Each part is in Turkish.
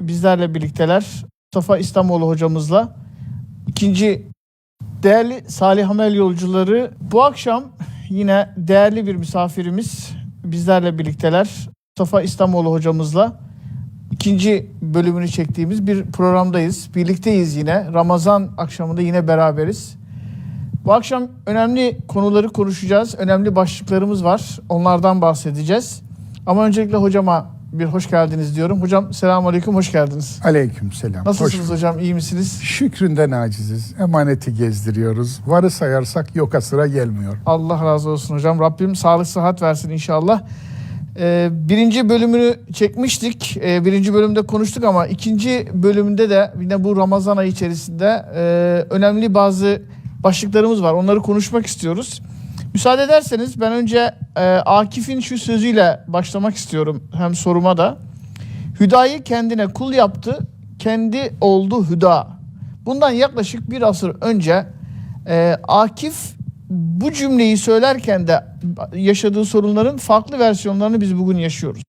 bizlerle birlikteler. Mustafa İslamoğlu hocamızla. İkinci değerli Salih Amel yolcuları, bu akşam yine değerli bir misafirimiz bizlerle birlikteler. Mustafa İslamoğlu hocamızla ikinci bölümünü çektiğimiz bir programdayız. Birlikteyiz yine. Ramazan akşamında yine beraberiz. Bu akşam önemli konuları konuşacağız. Önemli başlıklarımız var. Onlardan bahsedeceğiz. Ama öncelikle hocama bir hoş geldiniz diyorum. Hocam selamünaleyküm, hoş geldiniz. Aleykümselam. Nasılsınız hocam, iyi misiniz? Şükründen aciziz. Emaneti gezdiriyoruz. Varı sayarsak yoka sıra gelmiyor. Allah razı olsun hocam. Rabbim sağlık sıhhat versin inşallah. Birinci bölümünü çekmiştik. Birinci bölümde konuştuk ama ikinci bölümünde de yine bu Ramazan ayı içerisinde önemli bazı başlıklarımız var. Onları konuşmak istiyoruz. Müsaade ederseniz ben önce Akif'in şu sözüyle başlamak istiyorum hem soruma da. Hüdayı kendine kul yaptı, kendi oldu hüda. Bundan yaklaşık bir asır önce Akif bu cümleyi söylerken de yaşadığı sorunların farklı versiyonlarını biz bugün yaşıyoruz.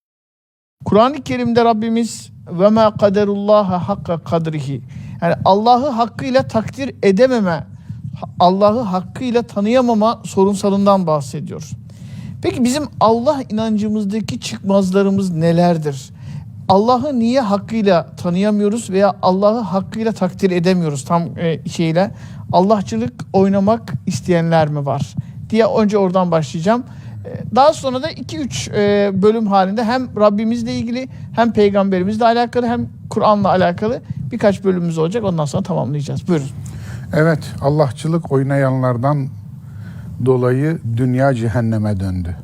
Kur'an-ı Kerim'de Rabbimiz ve ma kaderullaha hakka kadrihi, yani Allah'ı hakkıyla takdir edememe, Allah'ı hakkıyla tanıyamama sorunsalından bahsediyor. Peki bizim Allah inancımızdaki çıkmazlarımız nelerdir? Allah'ı niye hakkıyla tanıyamıyoruz veya Allah'ı hakkıyla takdir edemiyoruz tam şeyle? Allahçılık oynamak isteyenler mi var diye önce oradan başlayacağım. Daha sonra da 2-3 bölüm halinde hem Rabbimizle ilgili hem peygamberimizle alakalı hem Kur'an'la alakalı birkaç bölümümüz olacak. Ondan sonra tamamlayacağız. Buyurun. Evet, Allahçılık oynayanlardan dolayı dünya cehenneme döndü.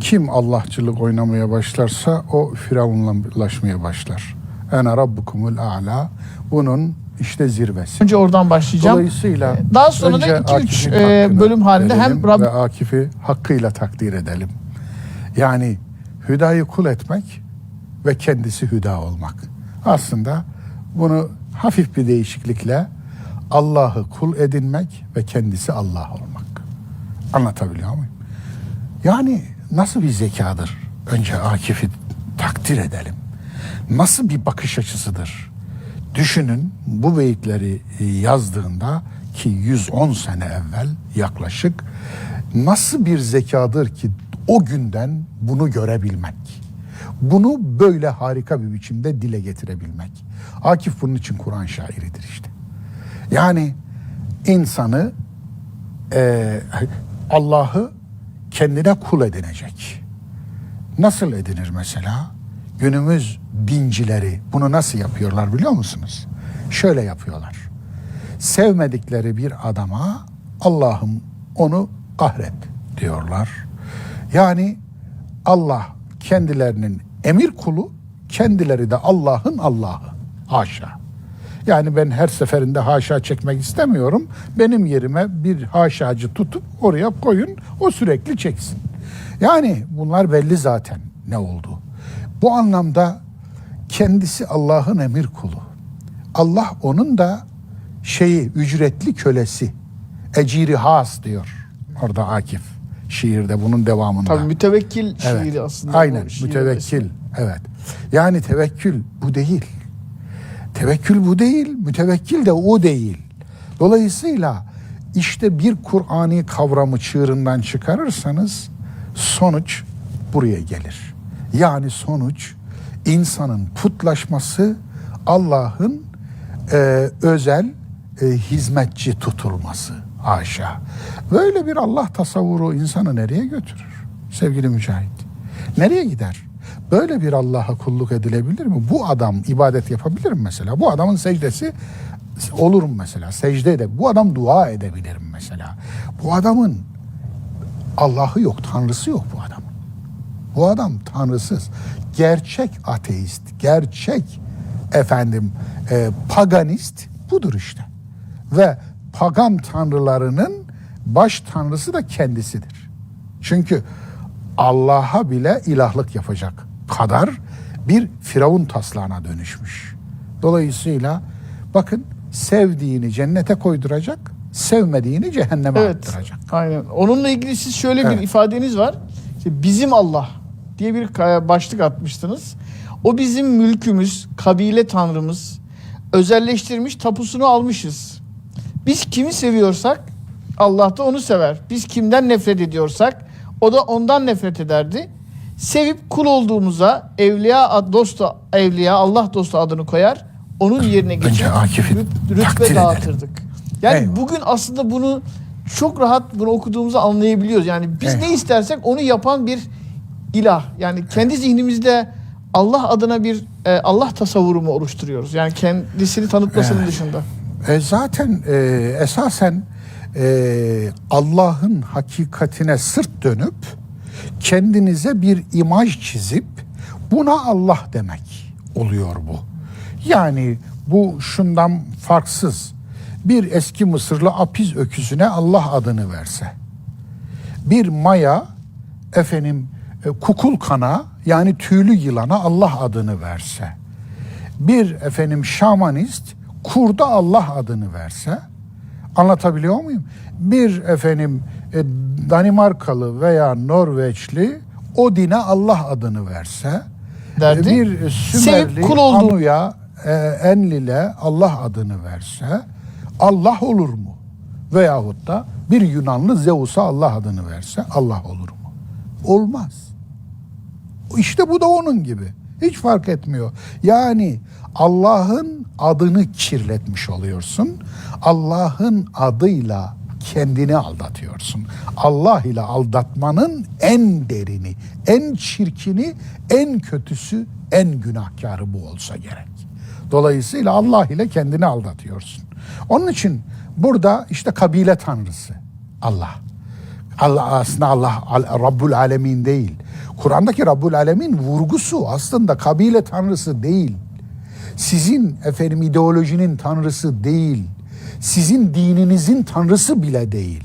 Kim Allahçılık oynamaya başlarsa o firavunlaşmaya başlar. Ene rabbukumul a'la. Bunun işte zirvesi. Önce oradan başlayacağım. Dolayısıyla daha sonra da 2-3 bölüm halinde hem ve Akif'i hakkıyla takdir edelim. Yani hüdayı kul etmek ve kendisi hüda olmak. Aslında bunu hafif bir değişiklikle Allah'ı kul edinmek ve kendisi Allah olmak. Anlatabiliyor muyum? Yani nasıl bir zekadır? Önce Akif'i takdir edelim. Nasıl bir bakış açısıdır? Düşünün, bu beyitleri yazdığında ki 110 sene evvel yaklaşık, nasıl bir zekadır ki o günden bunu görebilmek. Bunu böyle harika bir biçimde dile getirebilmek. Akif bunun için Kur'an şairidir işte. Yani insanı Allah'ı kendine kul edinecek. Nasıl edinir mesela? Günümüz dincileri bunu nasıl yapıyorlar biliyor musunuz? Şöyle yapıyorlar. Sevmedikleri bir adama Allah'ım onu kahret diyorlar. Yani Allah kendilerinin emir kulu, kendileri de Allah'ın Allah'ı. Haşa. Yani ben her seferinde haşa çekmek istemiyorum. Benim yerime bir haşacı tutup oraya koyun, o sürekli çeksin. Yani bunlar belli zaten ne oldu. Bu anlamda kendisi Allah'ın emir kulu. Allah onun da ücretli kölesi. Eciri has diyor orada Akif şiirde bunun devamında. Tabii mütevekkil evet, şiiri aslında. Aynen mütevekkil. Evet. Yani tevekkül bu değil. Tevekkül bu değil, mütevekkil de o değil. Dolayısıyla işte bir Kur'ani kavramı çığırından çıkarırsanız sonuç buraya gelir. Yani sonuç insanın putlaşması, Allah'ın özel hizmetçi tutulması. Haşa. Böyle bir Allah tasavvuru insanı nereye götürür sevgili Mücahit? Nereye gider? Böyle bir Allah'a kulluk edilebilir mi? Bu adam ibadet yapabilir mi mesela? Bu adamın secdesi olur mu mesela? Secde ede. Bu adam dua edebilir mi mesela? Bu adamın Allah'ı yok, Tanrısı yok bu adamın. Bu adam tanrısız. Gerçek ateist, gerçek paganist budur işte. Ve pagan tanrılarının baş tanrısı da kendisidir. Çünkü Allah'a bile ilahlık yapacak kadar bir firavun taslağına dönüşmüş. Dolayısıyla bakın, sevdiğini cennete koyduracak, sevmediğini cehenneme attıracak. Aynen. Onunla ilgili siz şöyle bir ifadeniz var. İşte bizim Allah diye bir başlık atmıştınız. O bizim mülkümüz, kabile tanrımız, özelleştirmiş tapusunu almışız. Biz kimi seviyorsak Allah da onu sever. Biz kimden nefret ediyorsak o da ondan nefret ederdi. Sevip kul olduğumuza evliya dostu, evliya Allah dostu adını koyar. Onun yerine geçip Önce Akif'i takdir rütbe edelim. dağıtırdık. Yani Eyvallah. bugün aslında bunu çok rahat bunu okuduğumuzu anlayabiliyoruz. Yani biz Eyvallah. ne istersek onu yapan bir ilah. Yani kendi zihnimizde Allah adına bir Allah tasavvuru mu oluşturuyoruz? Yani kendisini tanıtmasının Evet. dışında. Zaten esasen Allah'ın hakikatine sırt dönüp kendinize bir imaj çizip buna Allah demek oluyor bu. Yani bu şundan farksız. Bir eski Mısırlı Apiz öküzüne Allah adını verse, bir Maya Kukulkan'a yani tüylü yılana Allah adını verse, bir şamanist kurda Allah adını verse, anlatabiliyor muyum? Bir Danimarkalı veya Norveçli Odin'e Allah adını verse, Derdi. bir Sevip Sümerli kul olduğu- Anu'ya Enlil'e Allah adını verse Allah olur mu? Veyahut da bir Yunanlı Zeus'a Allah adını verse Allah olur mu? Olmaz. İşte bu da onun gibi. Hiç fark etmiyor. Yani Allah'ın adını kirletmiş oluyorsun. Allah'ın adıyla kendini aldatıyorsun. Allah ile aldatmanın en derini, en çirkini, en kötüsü, en günahkarı bu olsa gerek. Dolayısıyla Allah ile kendini aldatıyorsun. Onun için burada işte kabile tanrısı Allah. Allah aslında Allah Rabbul Alemin değil. Kur'an'daki Rabbul Alemin vurgusu aslında kabile tanrısı değil. Sizin ideolojinin tanrısı değil. Sizin dininizin tanrısı bile değil.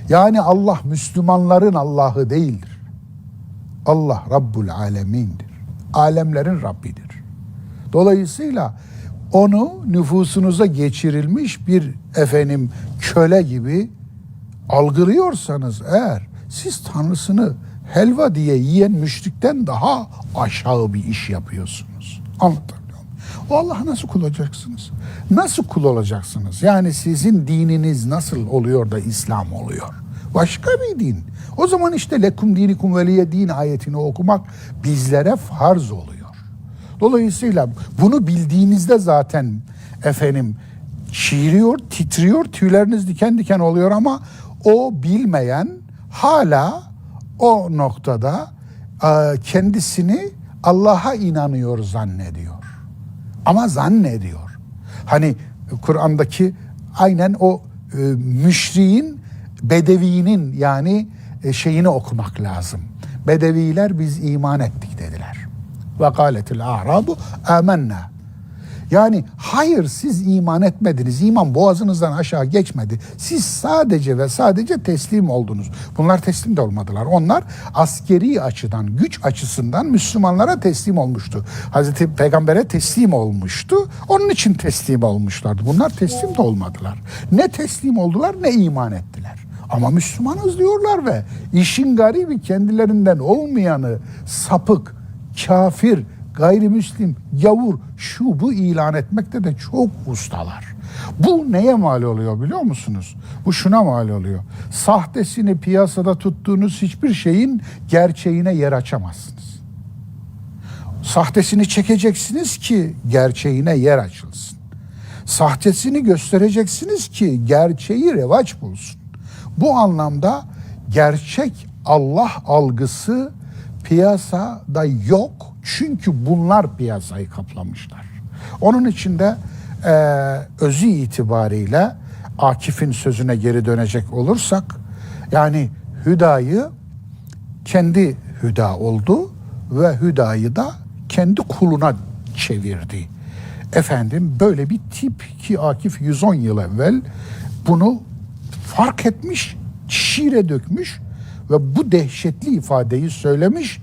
Yani Allah Müslümanların Allah'ı değildir. Allah Rabbul Alemin'dir. Alemlerin Rabbidir. Dolayısıyla onu nüfusunuza geçirilmiş bir köle gibi algılıyorsanız eğer siz Tanrısını helva diye yiyen müşrikten daha aşağı bir iş yapıyorsunuz. Anlatabiliyor muyum? O Allah'a nasıl kul olacaksınız? Nasıl kul olacaksınız? Yani sizin dininiz nasıl oluyor da İslam oluyor? Başka bir din. O zaman işte lekum dinikum veliye din ayetini okumak bizlere farz oluyor. Dolayısıyla bunu bildiğinizde zaten çiğriyor, titriyor, tüyleriniz diken diken oluyor ama o bilmeyen hala o noktada kendisini Allah'a inanıyor zannediyor. Ama zannediyor. Hani Kur'an'daki aynen o müşriğin, bedevinin yani şeyini okumak lazım. Bedeviler biz iman ettik dediler. Ve kâletil a'rabu âmennâ. Yani hayır siz iman etmediniz. İman boğazınızdan aşağı geçmedi. Siz sadece ve sadece teslim oldunuz. Bunlar teslim de olmadılar. Onlar askeri açıdan, güç açısından Müslümanlara teslim olmuştu. Hazreti Peygamber'e teslim olmuştu. Onun için teslim olmuşlardı. Bunlar teslim de olmadılar. Ne teslim oldular ne iman ettiler. Ama Müslümanız diyorlar ve işin garibi kendilerinden olmayanı sapık, kafir, gayrimüslim, gavur, şu bu ilan etmekte de çok ustalar. Bu neye mal oluyor biliyor musunuz? Bu şuna mal oluyor. Sahtesini piyasada tuttuğunuz hiçbir şeyin gerçeğine yer açamazsınız. Sahtesini çekeceksiniz ki gerçeğine yer açılsın. Sahtesini göstereceksiniz ki gerçeği revaç bulsun. Bu anlamda gerçek Allah algısı piyasada yok. Çünkü bunlar piyasayı kaplamışlar. Onun için de özü itibariyle Akif'in sözüne geri dönecek olursak yani Hüda'yı kendi Hüda oldu ve Hüda'yı da kendi kuluna çevirdi. Böyle bir tip ki Akif 110 yıl evvel bunu fark etmiş, şiire dökmüş ve bu dehşetli ifadeyi söylemiş.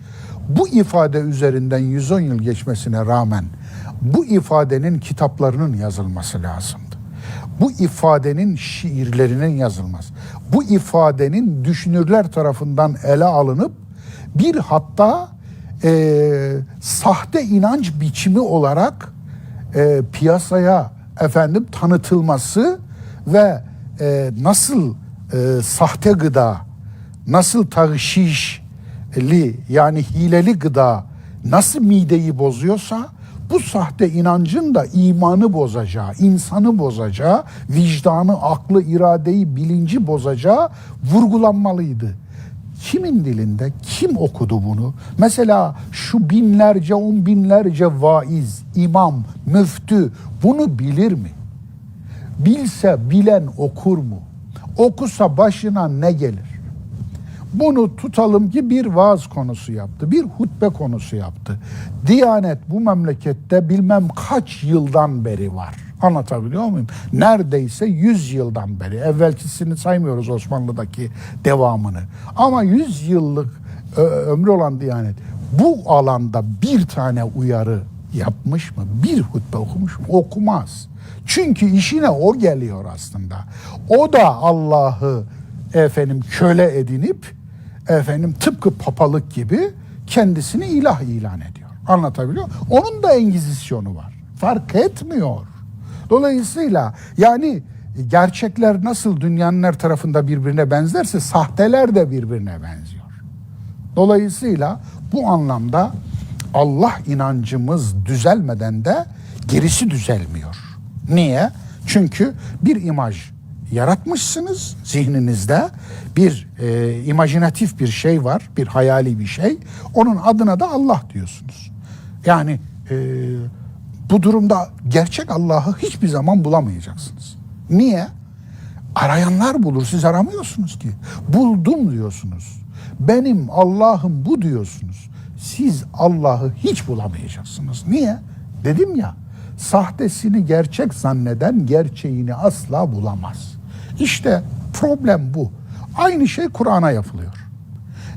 Bu ifade üzerinden 110 yıl geçmesine rağmen bu ifadenin kitaplarının yazılması lazımdı. Bu ifadenin şiirlerinin yazılması, bu ifadenin düşünürler tarafından ele alınıp bir hatta sahte inanç biçimi olarak piyasaya tanıtılması ve nasıl sahte gıda, nasıl tağşişli yani hileli gıda nasıl mideyi bozuyorsa bu sahte inancın da imanı bozacağı, insanı bozacağı, vicdanı, aklı, iradeyi, bilinci bozacağı vurgulanmalıydı. Kimin dilinde, kim okudu bunu? Mesela şu binlerce, on binlerce vaiz, imam, müftü bunu bilir mi? Bilse bilen okur mu? Okusa başına ne gelir? Bunu tutalım ki bir vaaz konusu yaptı, bir hutbe konusu yaptı. Diyanet bu memlekette bilmem kaç yıldan beri var. Anlatabiliyor muyum? Neredeyse 100 yıldan beri. Evvelkisini saymıyoruz, Osmanlı'daki devamını. Ama 100 yıllık ömrü olan Diyanet bu alanda bir tane uyarı yapmış mı? Bir hutbe okumuş mu? Okumaz. Çünkü işine o geliyor aslında. O da Allah'ı köle edinip tıpkı papalık gibi kendisini ilah ilan ediyor. Anlatabiliyor? Onun da engizisyonu var. Fark etmiyor. Dolayısıyla yani gerçekler nasıl dünyanın her tarafında birbirine benzerse sahteler de birbirine benziyor. Dolayısıyla bu anlamda Allah inancımız düzelmeden de gerisi düzelmiyor. Niye? Çünkü bir imaj yaratmışsınız zihninizde, bir imajinatif bir şey var, bir hayali bir şey. Onun adına da Allah diyorsunuz. Yani bu durumda gerçek Allah'ı hiçbir zaman bulamayacaksınız. Niye? Arayanlar bulur, siz aramıyorsunuz ki. Buldum diyorsunuz. Benim Allah'ım bu diyorsunuz. Siz Allah'ı hiç bulamayacaksınız. Niye? Dedim ya, sahtesini gerçek zanneden gerçeğini asla bulamaz. İşte problem bu. Aynı şey Kur'an'a yapılıyor.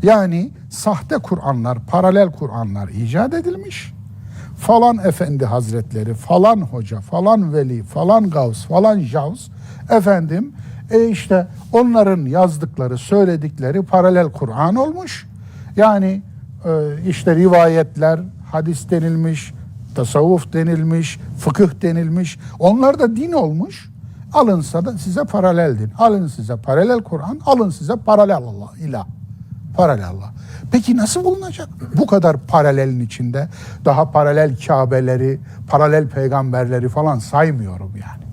Yani sahte Kur'anlar, paralel Kur'anlar icat edilmiş. Falan efendi hazretleri, falan hoca, falan veli, falan gavs, falan javs işte onların yazdıkları, söyledikleri paralel Kur'an olmuş. Yani işte rivayetler, hadis denilmiş, tasavvuf denilmiş, fıkıh denilmiş. Onlar da din olmuş. Alınsa da size paralel din. Alın size paralel Kur'an, alın size paralel Allah, ilah. Paralel Allah. Peki nasıl bulunacak? Bu kadar paralelin içinde daha paralel Kabe'leri, paralel peygamberleri falan saymıyorum yani.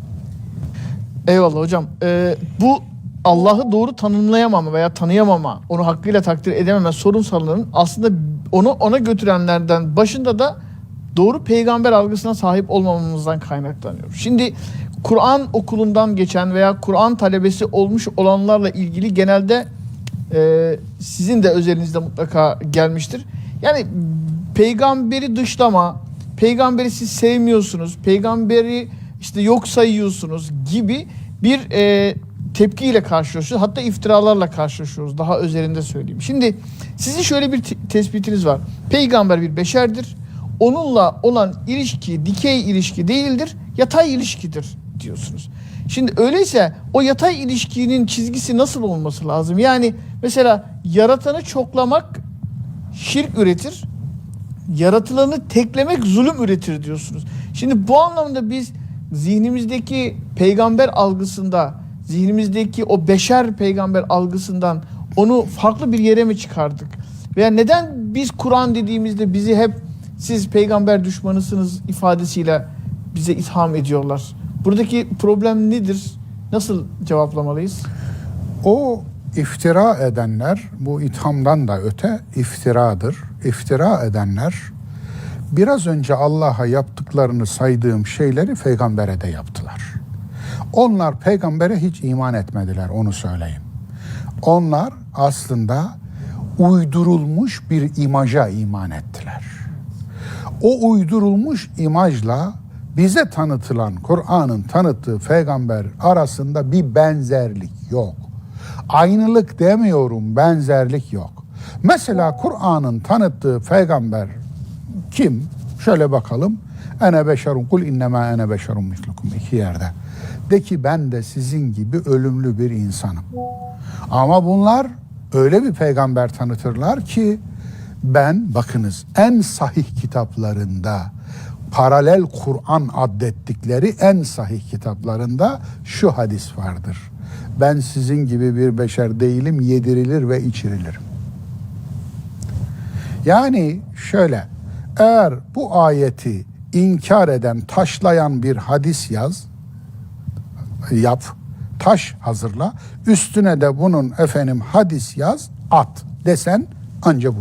Eyvallah hocam. Bu Allah'ı doğru tanımlayamama veya tanıyamama, onu hakkıyla takdir edememe sorunsallarının aslında ona götürenlerden başında da doğru peygamber algısına sahip olmamamızdan kaynaklanıyor. Şimdi Kur'an okulundan geçen veya Kur'an talebesi olmuş olanlarla ilgili genelde sizin de özelinizde mutlaka gelmiştir. Yani peygamberi dışlama, peygamberi siz sevmiyorsunuz, peygamberi işte yok sayıyorsunuz gibi bir tepkiyle karşılaşıyoruz. Hatta iftiralarla karşılaşıyoruz. Daha özelinde söyleyeyim. Şimdi sizin şöyle bir tespitiniz var. Peygamber bir beşerdir. Onunla olan ilişki dikey ilişki değildir, yatay ilişkidir diyorsunuz. Şimdi öyleyse o yatay ilişkinin çizgisi nasıl olması lazım? Yani mesela yaratanı çoklamak şirk üretir, yaratılanı teklemek zulüm üretir diyorsunuz. Şimdi bu anlamda biz zihnimizdeki peygamber algısında, zihnimizdeki o beşer peygamber algısından onu farklı bir yere mi çıkardık? Veya neden biz Kur'an dediğimizde bizi hep siz peygamber düşmanısınız ifadesiyle bize itham ediyorlar? Buradaki problem nedir? Nasıl cevaplamalıyız? O iftira edenler, bu ithamdan da öte iftiradır. İftira edenler biraz önce Allah'a yaptıklarını saydığım şeyleri peygambere de yaptılar. Onlar peygambere hiç iman etmediler, onu söyleyeyim. Onlar aslında uydurulmuş bir imaja iman ettiler. O uydurulmuş imajla bize tanıtılan, Kur'an'ın tanıttığı peygamber arasında bir benzerlik yok. Aynılık demiyorum, benzerlik yok. Mesela Kur'an'ın tanıttığı peygamber kim? Şöyle bakalım. Ene beşerun kul innema ene beşerun mislukum, 2 yerde. De ki ben de sizin gibi ölümlü bir insanım. Ama bunlar öyle bir peygamber tanıtırlar ki Ben bakınız en sahih kitaplarında, paralel Kur'an addettikleri en sahih kitaplarında şu hadis vardır. Ben sizin gibi bir beşer değilim, yedirilir ve içirilirim. Yani şöyle, eğer bu ayeti inkar eden, taşlayan bir hadis yap, taş hazırla, üstüne de bunun hadis yaz, at desen anca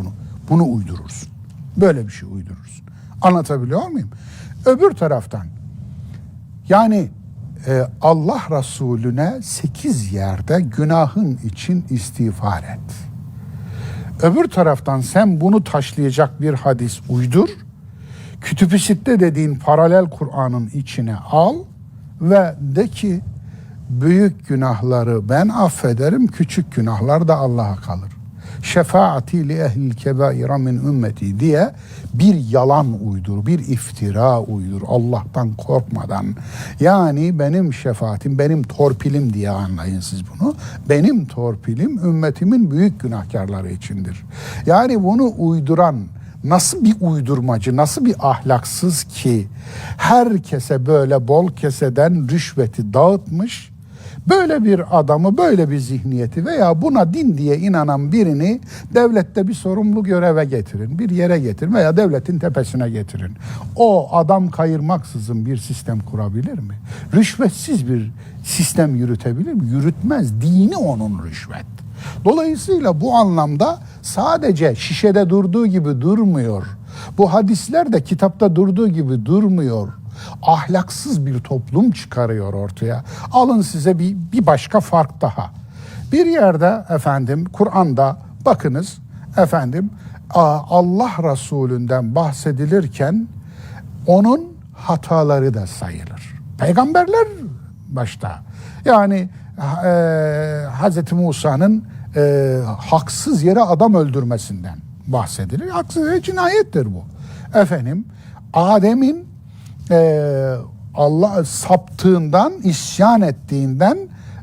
bunu uydurursun. Böyle bir şey uydurursun. Anlatabiliyor muyum? Öbür taraftan yani Allah Resulüne 8 yerde günahın için istiğfar et. Öbür taraftan sen bunu taşlayacak bir hadis uydur. Kütüb-i Sitte dediğin paralel Kur'an'ın içine al ve de ki büyük günahları ben affederim, küçük günahlar da Allah'a kalır. Şefaati li ehlil kebaira min ümmeti diye bir yalan uydur, bir iftira uydur Allah'tan korkmadan. Yani benim şefaatim, benim torpilim diye anlayın siz bunu. Benim torpilim ümmetimin büyük günahkarları içindir. Yani bunu uyduran nasıl bir uydurmacı, nasıl bir ahlaksız ki herkese böyle bol keseden rüşveti dağıtmış. Böyle bir adamı, böyle bir zihniyeti veya buna din diye inanan birini devlette bir sorumlu göreve getirin, bir yere getirin veya devletin tepesine getirin. O adam kayırmaksızın bir sistem kurabilir mi? Rüşvetsiz bir sistem yürütebilir mi? Yürütmez. Dini onun rüşvet. Dolayısıyla bu anlamda sadece şişede durduğu gibi durmuyor. Bu hadisler de kitapta durduğu gibi durmuyor. Ahlaksız bir toplum çıkarıyor ortaya. Alın size bir başka fark daha. Bir yerde Kur'an'da bakınız Allah Resulü'nden bahsedilirken onun hataları da sayılır. Peygamberler başta. Yani Hz. Musa'nın haksız yere adam öldürmesinden bahsedilir. Haksız yere cinayettir bu. Adem'in Allah saptığından, isyan ettiğinden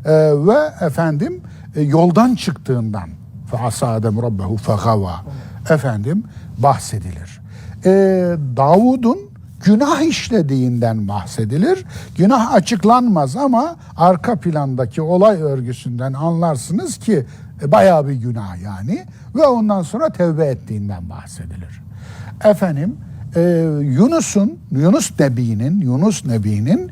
ve yoldan çıktığından فَعَسَى Rabbehu فَغَوَى bahsedilir. Davud'un günah işlediğinden bahsedilir. Günah açıklanmaz ama arka plandaki olay örgüsünden anlarsınız ki bayağı bir günah yani ve ondan sonra tevbe ettiğinden bahsedilir. Yunus Nebi'nin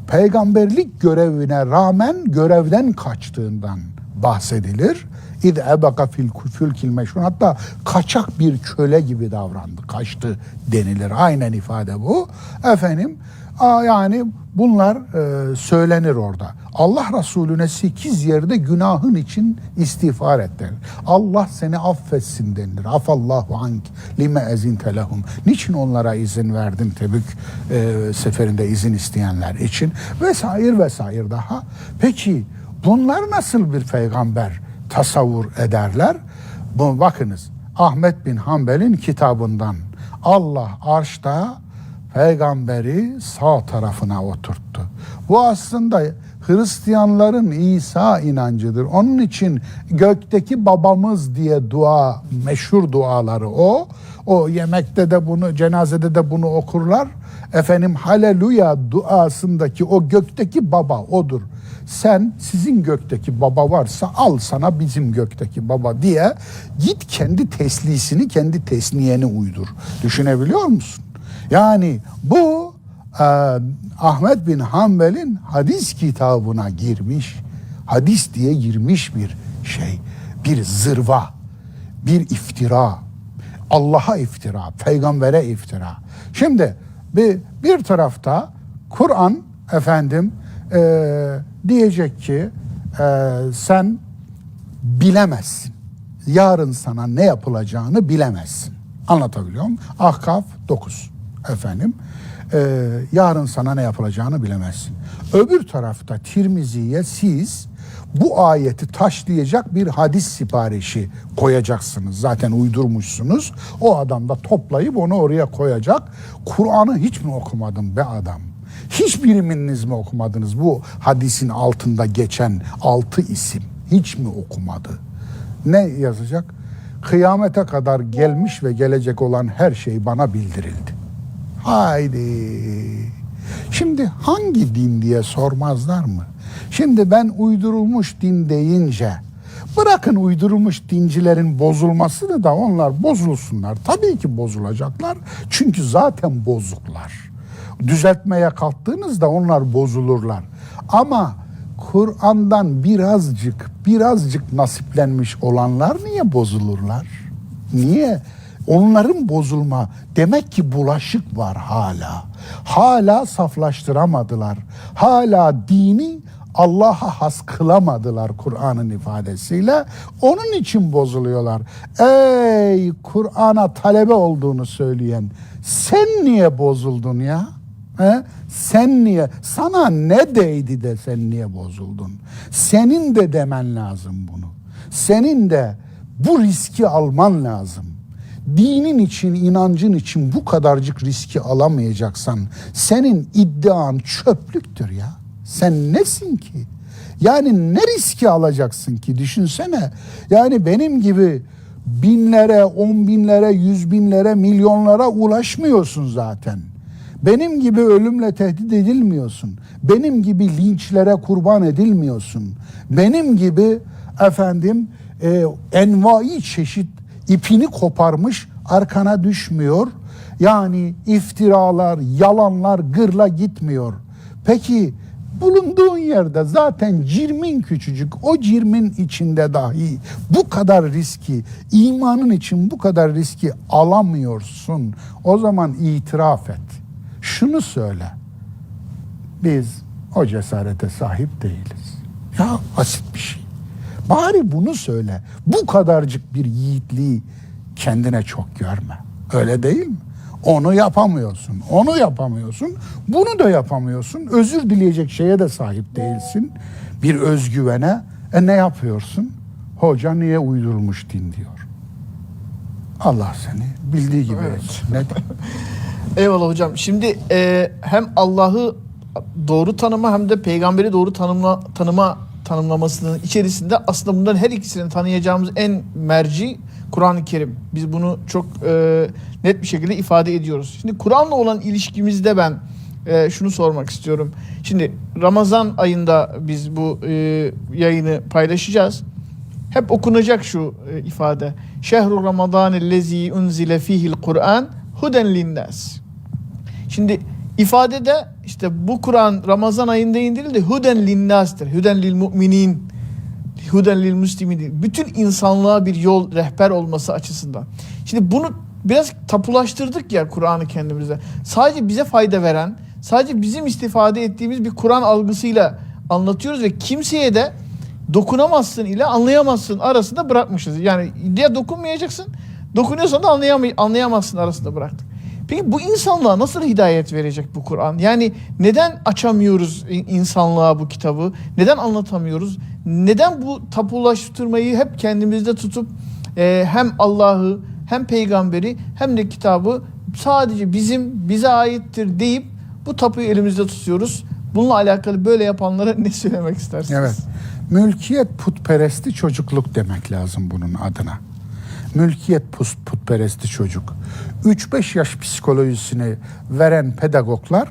peygamberlik görevine rağmen görevden kaçtığından bahsedilir. İz ebeka fil fulkil meşhun, hatta kaçak bir köle gibi davrandı, kaçtı denilir. Aynen ifade bu. Yani bunlar söylenir orada. Allah Resulüne 8 yerde günahın için istiğfar et denir. Allah seni affetsin denilir. Afallahu ank lime ezinte lehum. Niçin onlara izin verdin Tebük seferinde izin isteyenler için? Vesaire daha. Peki bunlar nasıl bir peygamber tasavvur ederler? Bakınız Ahmet bin Hanbel'in kitabından Allah arşta peygamberi sağ tarafına oturttu. Bu aslında Hristiyanların İsa inancıdır. Onun için gökteki babamız diye meşhur duaları o. O yemekte de bunu, cenazede de bunu okurlar. Haleluya duasındaki o gökteki baba odur. Sizin gökteki baba varsa al sana bizim gökteki baba diye git kendi teslisini, kendi tesniyeni uydur. Düşünebiliyor musun? Yani bu Ahmet bin Hanbel'in hadis kitabına girmiş, hadis diye girmiş bir şey, bir zırva, bir iftira, Allah'a iftira, peygambere iftira. Şimdi bir tarafta Kur'an diyecek ki sen bilemezsin, yarın sana ne yapılacağını bilemezsin. Anlatabiliyor muyum? Ahkaf 9 yarın sana ne yapılacağını bilemezsin. Öbür tarafta Tirmizi'ye siz bu ayeti taşlayacak bir hadis siparişi koyacaksınız. Zaten uydurmuşsunuz. O adam da toplayıp onu oraya koyacak. Kur'an'ı hiç mi okumadın be adam? Hiçbiriniz mi okumadınız bu hadisin altında geçen 6 isim? Hiç mi okumadı? Ne yazacak? kıyamete kadar gelmiş ve gelecek olan her şey bana bildirildi. Haydi. Şimdi hangi din diye sormazlar mı? Şimdi ben uydurulmuş din deyince, bırakın uydurulmuş dincilerin bozulmasını da onlar bozulsunlar. Tabii ki bozulacaklar. Çünkü zaten bozuklar. Düzeltmeye kalktığınızda onlar bozulurlar. Ama Kur'an'dan birazcık nasiplenmiş olanlar niye bozulurlar? Niye? Onların bozulma demek ki bulaşık var hala. Hala saflaştıramadılar. Hala dini Allah'a has kılamadılar Kur'an'ın ifadesiyle. Onun için bozuluyorlar. Ey Kur'an'a talebe olduğunu söyleyen, sen niye bozuldun ya? He? Sen niye? Sana ne değdi de sen niye bozuldun? Senin de demen lazım bunu. Senin de bu riski alman lazım. Dinin için, inancın için bu kadarcık riski alamayacaksan senin iddian çöplüktür ya. Sen nesin ki? Yani ne riski alacaksın ki? Düşünsene. Yani benim gibi binlere, 10 binlere, 100 binlere, milyonlara ulaşmıyorsun zaten. Benim gibi ölümle tehdit edilmiyorsun. Benim gibi linçlere kurban edilmiyorsun. Benim gibi envai çeşit ipini koparmış arkana düşmüyor. Yani iftiralar, yalanlar gırla gitmiyor. Peki bulunduğun yerde zaten cirmin küçücük, o cirmin içinde dahi bu kadar riski, imanın için bu kadar riski alamıyorsun. O zaman itiraf et. Şunu söyle. Biz o cesarete sahip değiliz. Ya basit bir şey. Bari bunu söyle. Bu kadarcık bir yiğitliği kendine çok görme. Öyle değil mi? Onu yapamıyorsun. Onu yapamıyorsun. Bunu da yapamıyorsun. Özür dileyecek şeye de sahip değilsin. Bir özgüvene. Ne yapıyorsun? Hoca niye uydurulmuş din diyor. Allah seni bildiği gibi etsin. Ne diyeyim? Eyvallah hocam. Şimdi hem Allah'ı doğru tanıma hem de peygamberi doğru tanımlamasının içerisinde aslında bunların her ikisini tanıyacağımız en merci Kur'an-ı Kerim. Biz bunu çok net bir şekilde ifade ediyoruz. Şimdi Kur'an'la olan ilişkimizde ben şunu sormak istiyorum. Şimdi Ramazan ayında biz bu yayını paylaşacağız. Hep okunacak şu ifade. Şehru Ramazanellezî unzile fihil Kur'an huden linnas. Şimdi ifadede işte bu Kur'an Ramazan ayında indirildi. Huden linnas'tır. Huden lil mu'minin. Huden lil muslimin. Bütün insanlığa bir yol, rehber olması açısından. Şimdi bunu biraz tapulaştırdık ya Kur'an'ı kendimize. Sadece bize fayda veren, sadece bizim istifade ettiğimiz bir Kur'an algısıyla anlatıyoruz ve kimseye de dokunamazsın ile anlayamazsın arasında bırakmışız. Yani ya dokunmayacaksın, dokunuyorsan da anlayamazsın arasında bıraktık. Peki bu insanlığa nasıl hidayet verecek bu Kur'an? Yani neden açamıyoruz insanlığa bu kitabı? Neden anlatamıyoruz? Neden bu tapulaştırmayı hep kendimizde tutup hem Allah'ı hem peygamberi hem de kitabı sadece bize aittir deyip bu tapuyu elimizde tutuyoruz? Bununla alakalı böyle yapanlara ne söylemek istersiniz? Evet. Mülkiyet putperesti çocukluk demek lazım bunun adına. Mülkiyet putperesti çocuk. 3-5 yaş psikolojisini veren pedagoglar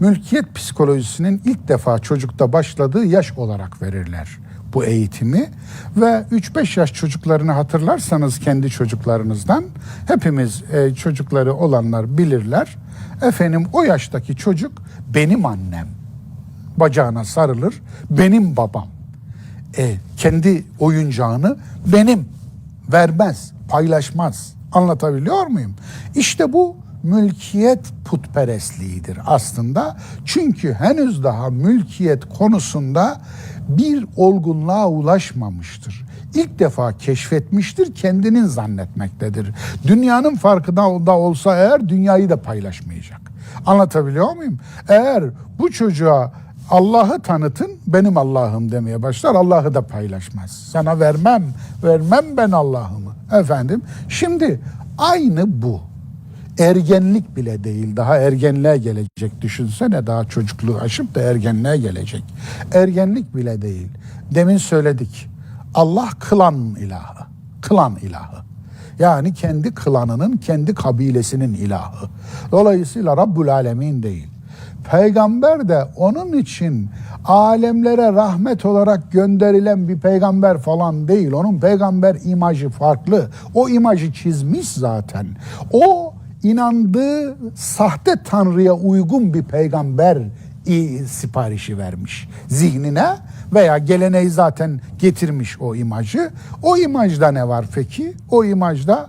mülkiyet psikolojisinin ilk defa çocukta başladığı yaş olarak verirler bu eğitimi ve 3-5 yaş çocuklarını hatırlarsanız kendi çocuklarınızdan hepimiz çocukları olanlar bilirler. Efendim o yaştaki çocuk benim annem bacağına sarılır, benim babam. Kendi oyuncağını benim vermez, paylaşmaz. Anlatabiliyor muyum? İşte bu mülkiyet putperestliğidir aslında. Çünkü henüz daha mülkiyet konusunda bir olgunluğa ulaşmamıştır. İlk defa keşfetmiştir, kendinin zannetmektedir. Dünyanın farkında da olsa eğer dünyayı da paylaşmayacak. Anlatabiliyor muyum? Eğer bu çocuğa Allah'ı tanıtın, benim Allah'ım demeye başlar, Allah'ı da paylaşmaz. Sana vermem ben Allah'ımı. Efendim, şimdi aynı bu. Ergenlik bile değil, daha ergenliğe gelecek. Düşünsene, daha çocukluğu aşıp da ergenliğe gelecek. Ergenlik bile değil. Demin söyledik. Allah kılan ilahı. Kılan ilahı. Yani kendi klanının, kendi kabilesinin ilahı. Dolayısıyla Rabbul Alemin değil. Peygamber de onun için alemlere rahmet olarak gönderilen bir peygamber falan değil. Onun peygamber imajı farklı. O imajı çizmiş zaten. O inandığı sahte tanrıya uygun bir peygamber siparişi vermiş zihnine veya geleneği zaten getirmiş o imajı. O imajda ne var peki? O imajda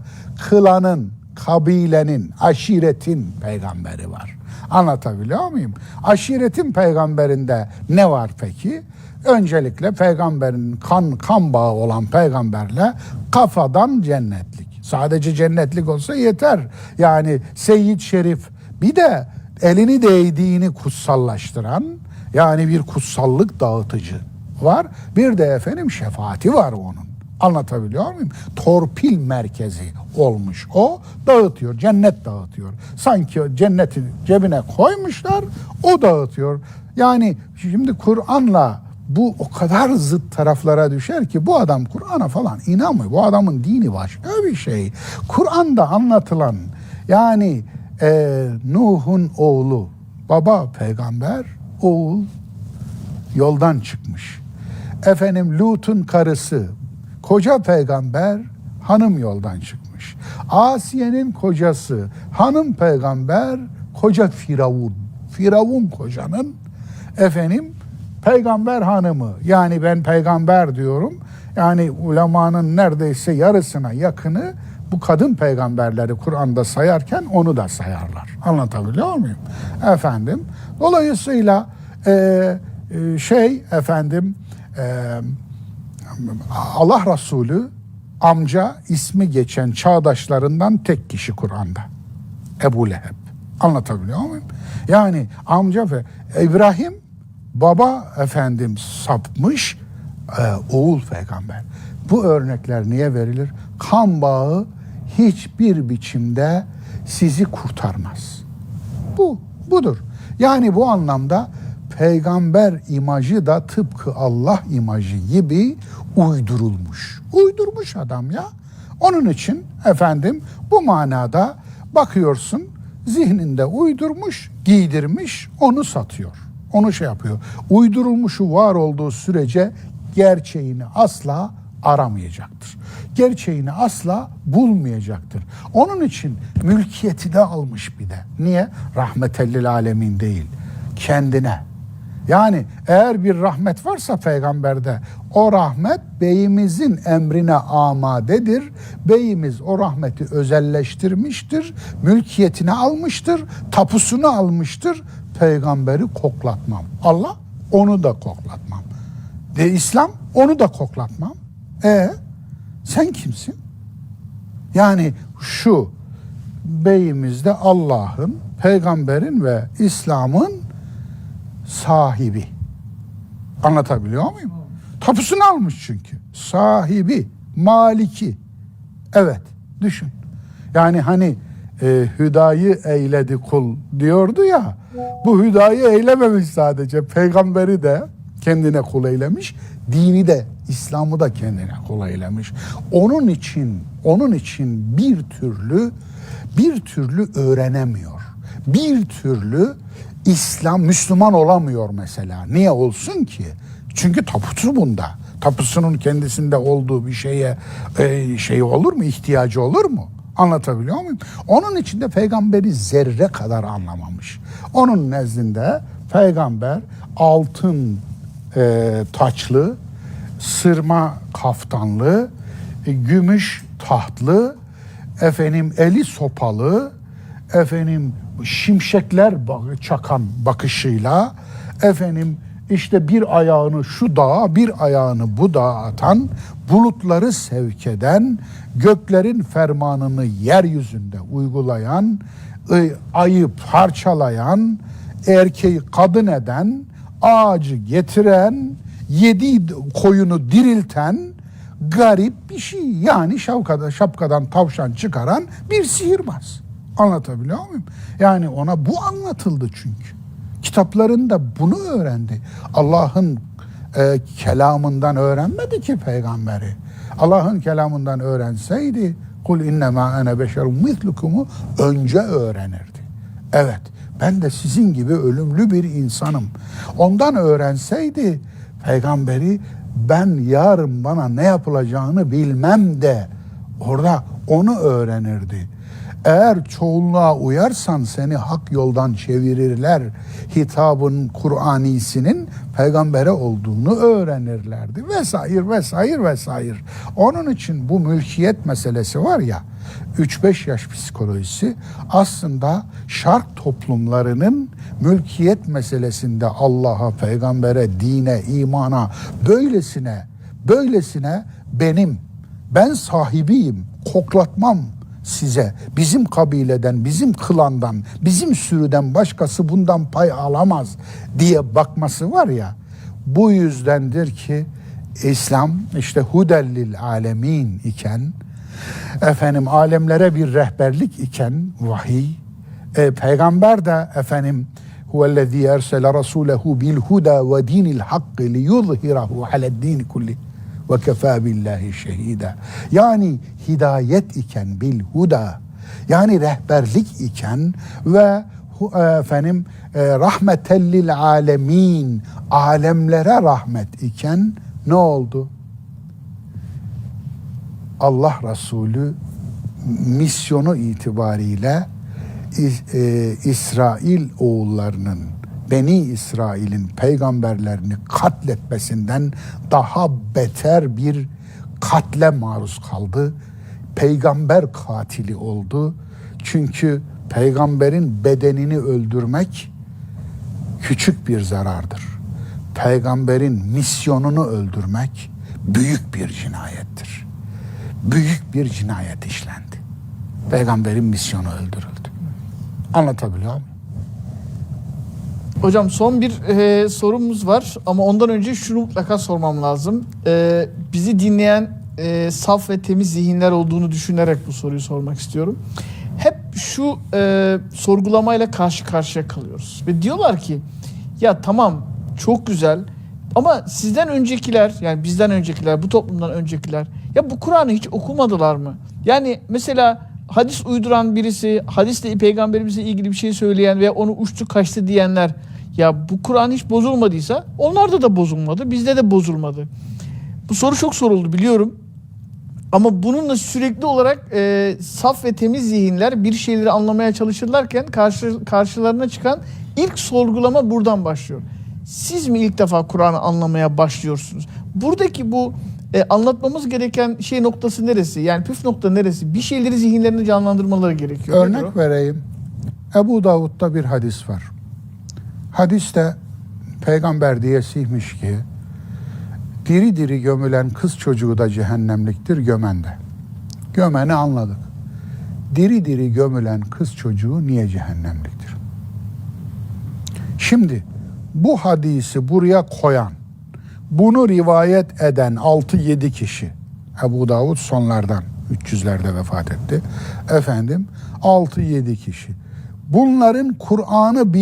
klanın, kabilenin, aşiretin peygamberi var. Anlatabiliyor muyum? Aşiretin peygamberinde ne var peki? Öncelikle peygamberin kan bağı olan peygamberle kafadan cennetlik. Sadece cennetlik olsa yeter. Yani Seyyid Şerif, bir de elini değdiğini kutsallaştıran, yani bir kutsallık dağıtıcı var. Bir de efendim şefaati var onun. Anlatabiliyor muyum? Torpil merkezi olmuş o, dağıtıyor, cennet dağıtıyor. Sanki cenneti cebine koymuşlar, o dağıtıyor. Yani şimdi Kur'an'la bu o kadar zıt taraflara düşer ki bu adam Kur'an'a falan inanmıyor. Bu adamın dini başka bir şey. Kur'an'da anlatılan, yani Nuh'un oğlu, baba peygamber, oğul yoldan çıkmış. Efendim Lut'un karısı, koca peygamber, hanım yoldan çıkmış. Asiye'nin kocası, hanım peygamber, koca Firavun. Firavun kocanın efendim peygamber hanımı. Yani ben peygamber diyorum. Yani ulemanın neredeyse yarısına yakını bu kadın peygamberleri Kur'an'da sayarken onu da sayarlar. Anlatabiliyor muyum? Efendim. Dolayısıyla Allah Resulü amca ismi geçen çağdaşlarından tek kişi Kur'an'da. Ebu Leheb. Anlatabiliyor muyum? Yani amca ve İbrahim baba efendim sapmış, oğul peygamber. Bu örnekler niye verilir? Kan bağı hiçbir biçimde sizi kurtarmaz. Budur. Yani bu anlamda peygamber imajı da tıpkı Allah imajı gibi uydurulmuş. Uydurmuş adam ya. Onun için efendim bu manada bakıyorsun zihninde uydurmuş, giydirmiş, onu satıyor. Onu şey yapıyor. Uydurulmuşu var olduğu sürece gerçeğini asla aramayacaktır. Gerçeğini asla bulmayacaktır. Onun için mülkiyeti de almış bir de. Niye? Rahmetellil alemin değil. Kendine. Yani eğer bir rahmet varsa peygamberde, o rahmet beyimizin emrine amadedir. Beyimiz o rahmeti özelleştirmiştir, mülkiyetine almıştır, tapusunu almıştır. Peygamberi koklatmam. Allah onu da koklatmam. İslam onu da koklatmam. Sen kimsin? Yani şu beyimizde Allah'ın, peygamberin ve İslam'ın sahibi. Anlatabiliyor muyum? Tapusunu almış çünkü. Sahibi, maliki. Evet, düşün. Yani hani hüdayı eyledi kul diyordu ya. Bu hüdayı eylememiş sadece. Peygamberi de kendine kul eylemiş. Dini de, İslam'ı da kendine kul eylemiş. Onun için bir türlü öğrenemiyor. Bir türlü Müslüman olamıyor mesela. Niye olsun ki? Çünkü tapusu bunda. Tapusunun kendisinde olduğu bir şeye şey olur mu? İhtiyacı olur mu? Anlatabiliyor muyum? Onun için de peygamberi zerre kadar anlamamış. Onun nezdinde peygamber altın taçlı, sırma kaftanlı, gümüş tahtlı, efendim eli sopalı, efendim şimşekler çakan bakışıyla, efendim işte bir ayağını şu dağa, bir ayağını bu dağa atan, bulutları sevk eden, göklerin fermanını yeryüzünde uygulayan, ayı parçalayan, erkeği kadın eden, ağacı getiren, 7 koyunu dirilten garip bir şey. Yani şapkadan tavşan çıkaran bir sihirbaz. Anlatabiliyor muyum? Yani ona bu anlatıldı çünkü. Kitaplarında bunu öğrendi. Allah'ın kelamından öğrenmedi ki peygamberi. Allah'ın kelamından öğrenseydi Kul innema ene beşerun mislukumu önce öğrenirdi. Evet, ben de sizin gibi ölümlü bir insanım. Ondan öğrenseydi peygamberi, ben yarın bana ne yapılacağını bilmem de orada onu öğrenirdi. Eğer çoğunluğa uyarsan seni hak yoldan çevirirler. Hitabın Kur'anisinin peygambere olduğunu öğrenirlerdi. Vesaire vesaire vesaire. Onun için bu mülkiyet meselesi var ya, 3-5 yaş psikolojisi aslında şark toplumlarının mülkiyet meselesinde Allah'a, peygambere, dine, imana böylesine ben sahibiyim, koklatmam size, bizim kabileden, bizim klandan, bizim sürüden başkası bundan pay alamaz diye bakması var ya, bu yüzdendir ki İslam işte hudellil alemin iken, alemlere bir rehberlik iken vahiy, peygamber de huvellezî ersele rasûlehu bil huda ve dinil hakkı li yuzhirahu ale'd-dîni kulli ve kefâ billahi şehîdâ. Yani hidayet iken, bil huda, yani rehberlik iken ve rahmetellil alemin, alemlere rahmet iken ne oldu? Allah Resulü misyonu itibariyle İsrail oğullarının, Beni İsrail'in peygamberlerini katletmesinden daha beter bir katle maruz kaldı. Peygamber katili oldu. Çünkü peygamberin bedenini öldürmek küçük bir zarardır. Peygamberin misyonunu öldürmek büyük bir cinayettir. Büyük bir cinayet işlendi. Peygamberin misyonu öldürüldü. Anlatabiliyor muyum? Hocam son bir sorumuz var ama ondan önce şunu mutlaka sormam lazım. Bizi dinleyen saf ve temiz zihinler olduğunu düşünerek bu soruyu sormak istiyorum. Hep şu sorgulamayla karşı karşıya kalıyoruz. Ve diyorlar ki ya tamam çok güzel ama sizden öncekiler, yani bizden öncekiler, bu toplumdan öncekiler ya bu Kur'an'ı hiç okumadılar mı? Yani mesela hadis uyduran birisi, hadisle peygamberimize ilgili bir şey söyleyen ve onu uçtu kaçtı diyenler, ya bu Kur'an hiç bozulmadıysa onlarda da bozulmadı, bizde de bozulmadı. Bu soru çok soruldu biliyorum. Ama bununla sürekli olarak saf ve temiz zihinler bir şeyleri anlamaya çalışırlarken karşılarına çıkan ilk sorgulama buradan başlıyor. Siz mi ilk defa Kur'an'ı anlamaya başlıyorsunuz? Buradaki bu anlatmamız gereken şey noktası neresi? Yani püf nokta neresi? Bir şeyleri zihinlerinde canlandırmaları gerekiyor. Örnek vereyim. Ebu Davud'da bir hadis var. Hadiste peygamber diyesiymiş ki diri diri gömülen kız çocuğu da cehennemliktir gömen de. Gömeni anladık. Diri diri gömülen kız çocuğu niye cehennemliktir? Şimdi bu hadisi buraya koyan, bunu rivayet eden 6-7 kişi, Ebu Davud sonlardan 300'lerde vefat etti. 6-7 kişi. Bunların Kur'an'ı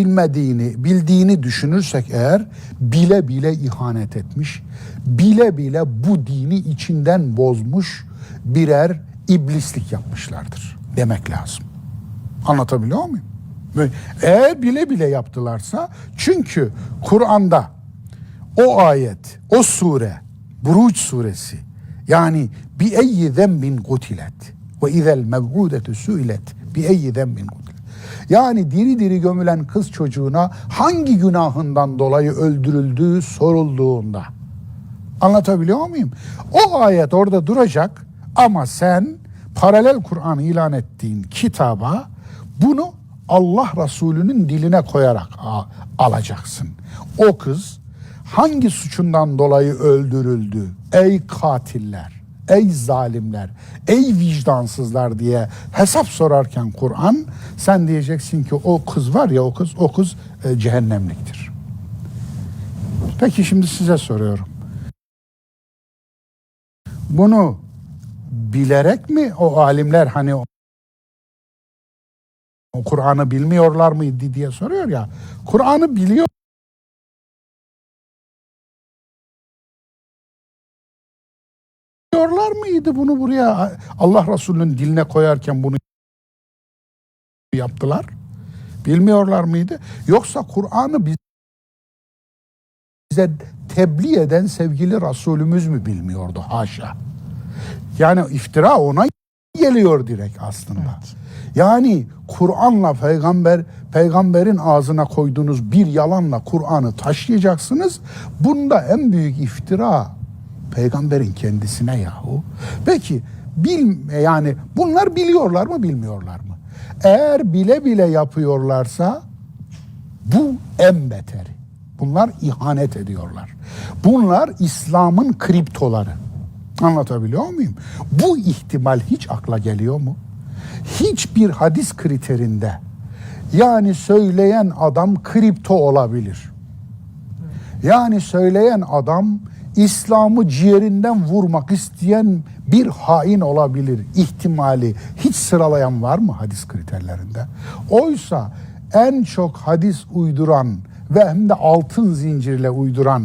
bildiğini düşünürsek eğer bile bile ihanet etmiş, bile bile bu dini içinden bozmuş birer iblislik yapmışlardır demek lazım. Anlatabiliyor muyum? Eğer bile bile yaptılarsa, çünkü Kur'an'da o ayet, o sure, Buruç suresi, yani bi eyyi zenbin kutilet ve izel mev'udetu suilet bi eyyi zenbin kutilet. Yani diri diri gömülen kız çocuğuna hangi günahından dolayı öldürüldüğü sorulduğunda. Anlatabiliyor muyum? O ayet orada duracak ama sen paralel Kur'an'ı ilan ettiğin kitaba bunu Allah Resulü'nün diline koyarak alacaksın. O kız hangi suçundan dolayı öldürüldü? Ey katiller, ey zalimler, ey vicdansızlar diye hesap sorarken Kur'an, sen diyeceksin ki o kız var ya, o kız cehennemliktir. Peki şimdi size soruyorum. Bunu bilerek mi o alimler hani o Kur'an'ı bilmiyorlar mıydı diye soruyor ya. Kur'an'ı biliyorlar mıydı? mıydı bunu buraya Allah Resulü'nün diline koyarken bunu yaptılar? Bilmiyorlar mıydı? Yoksa Kur'an'ı bize tebliğ eden sevgili Resulümüz mü bilmiyordu? Haşa. Yani iftira ona geliyor direkt aslında. Evet. Yani Kur'an'la peygamberin ağzına koyduğunuz bir yalanla Kur'an'ı taşıyacaksınız. Bunda en büyük iftira peygamberin kendisine yahu. Peki yani bunlar biliyorlar mı bilmiyorlar mı? Eğer bile bile yapıyorlarsa bu en beteri. Bunlar ihanet ediyorlar. Bunlar İslam'ın kriptoları. Anlatabiliyor muyum? Bu ihtimal hiç akla geliyor mu? Hiçbir hadis kriterinde yani söyleyen adam kripto olabilir. Yani söyleyen adam İslam'ı ciğerinden vurmak isteyen bir hain olabilir ihtimali hiç sıralayan var mı hadis kriterlerinde? Oysa en çok hadis uyduran ve hem de altın zincirle uyduran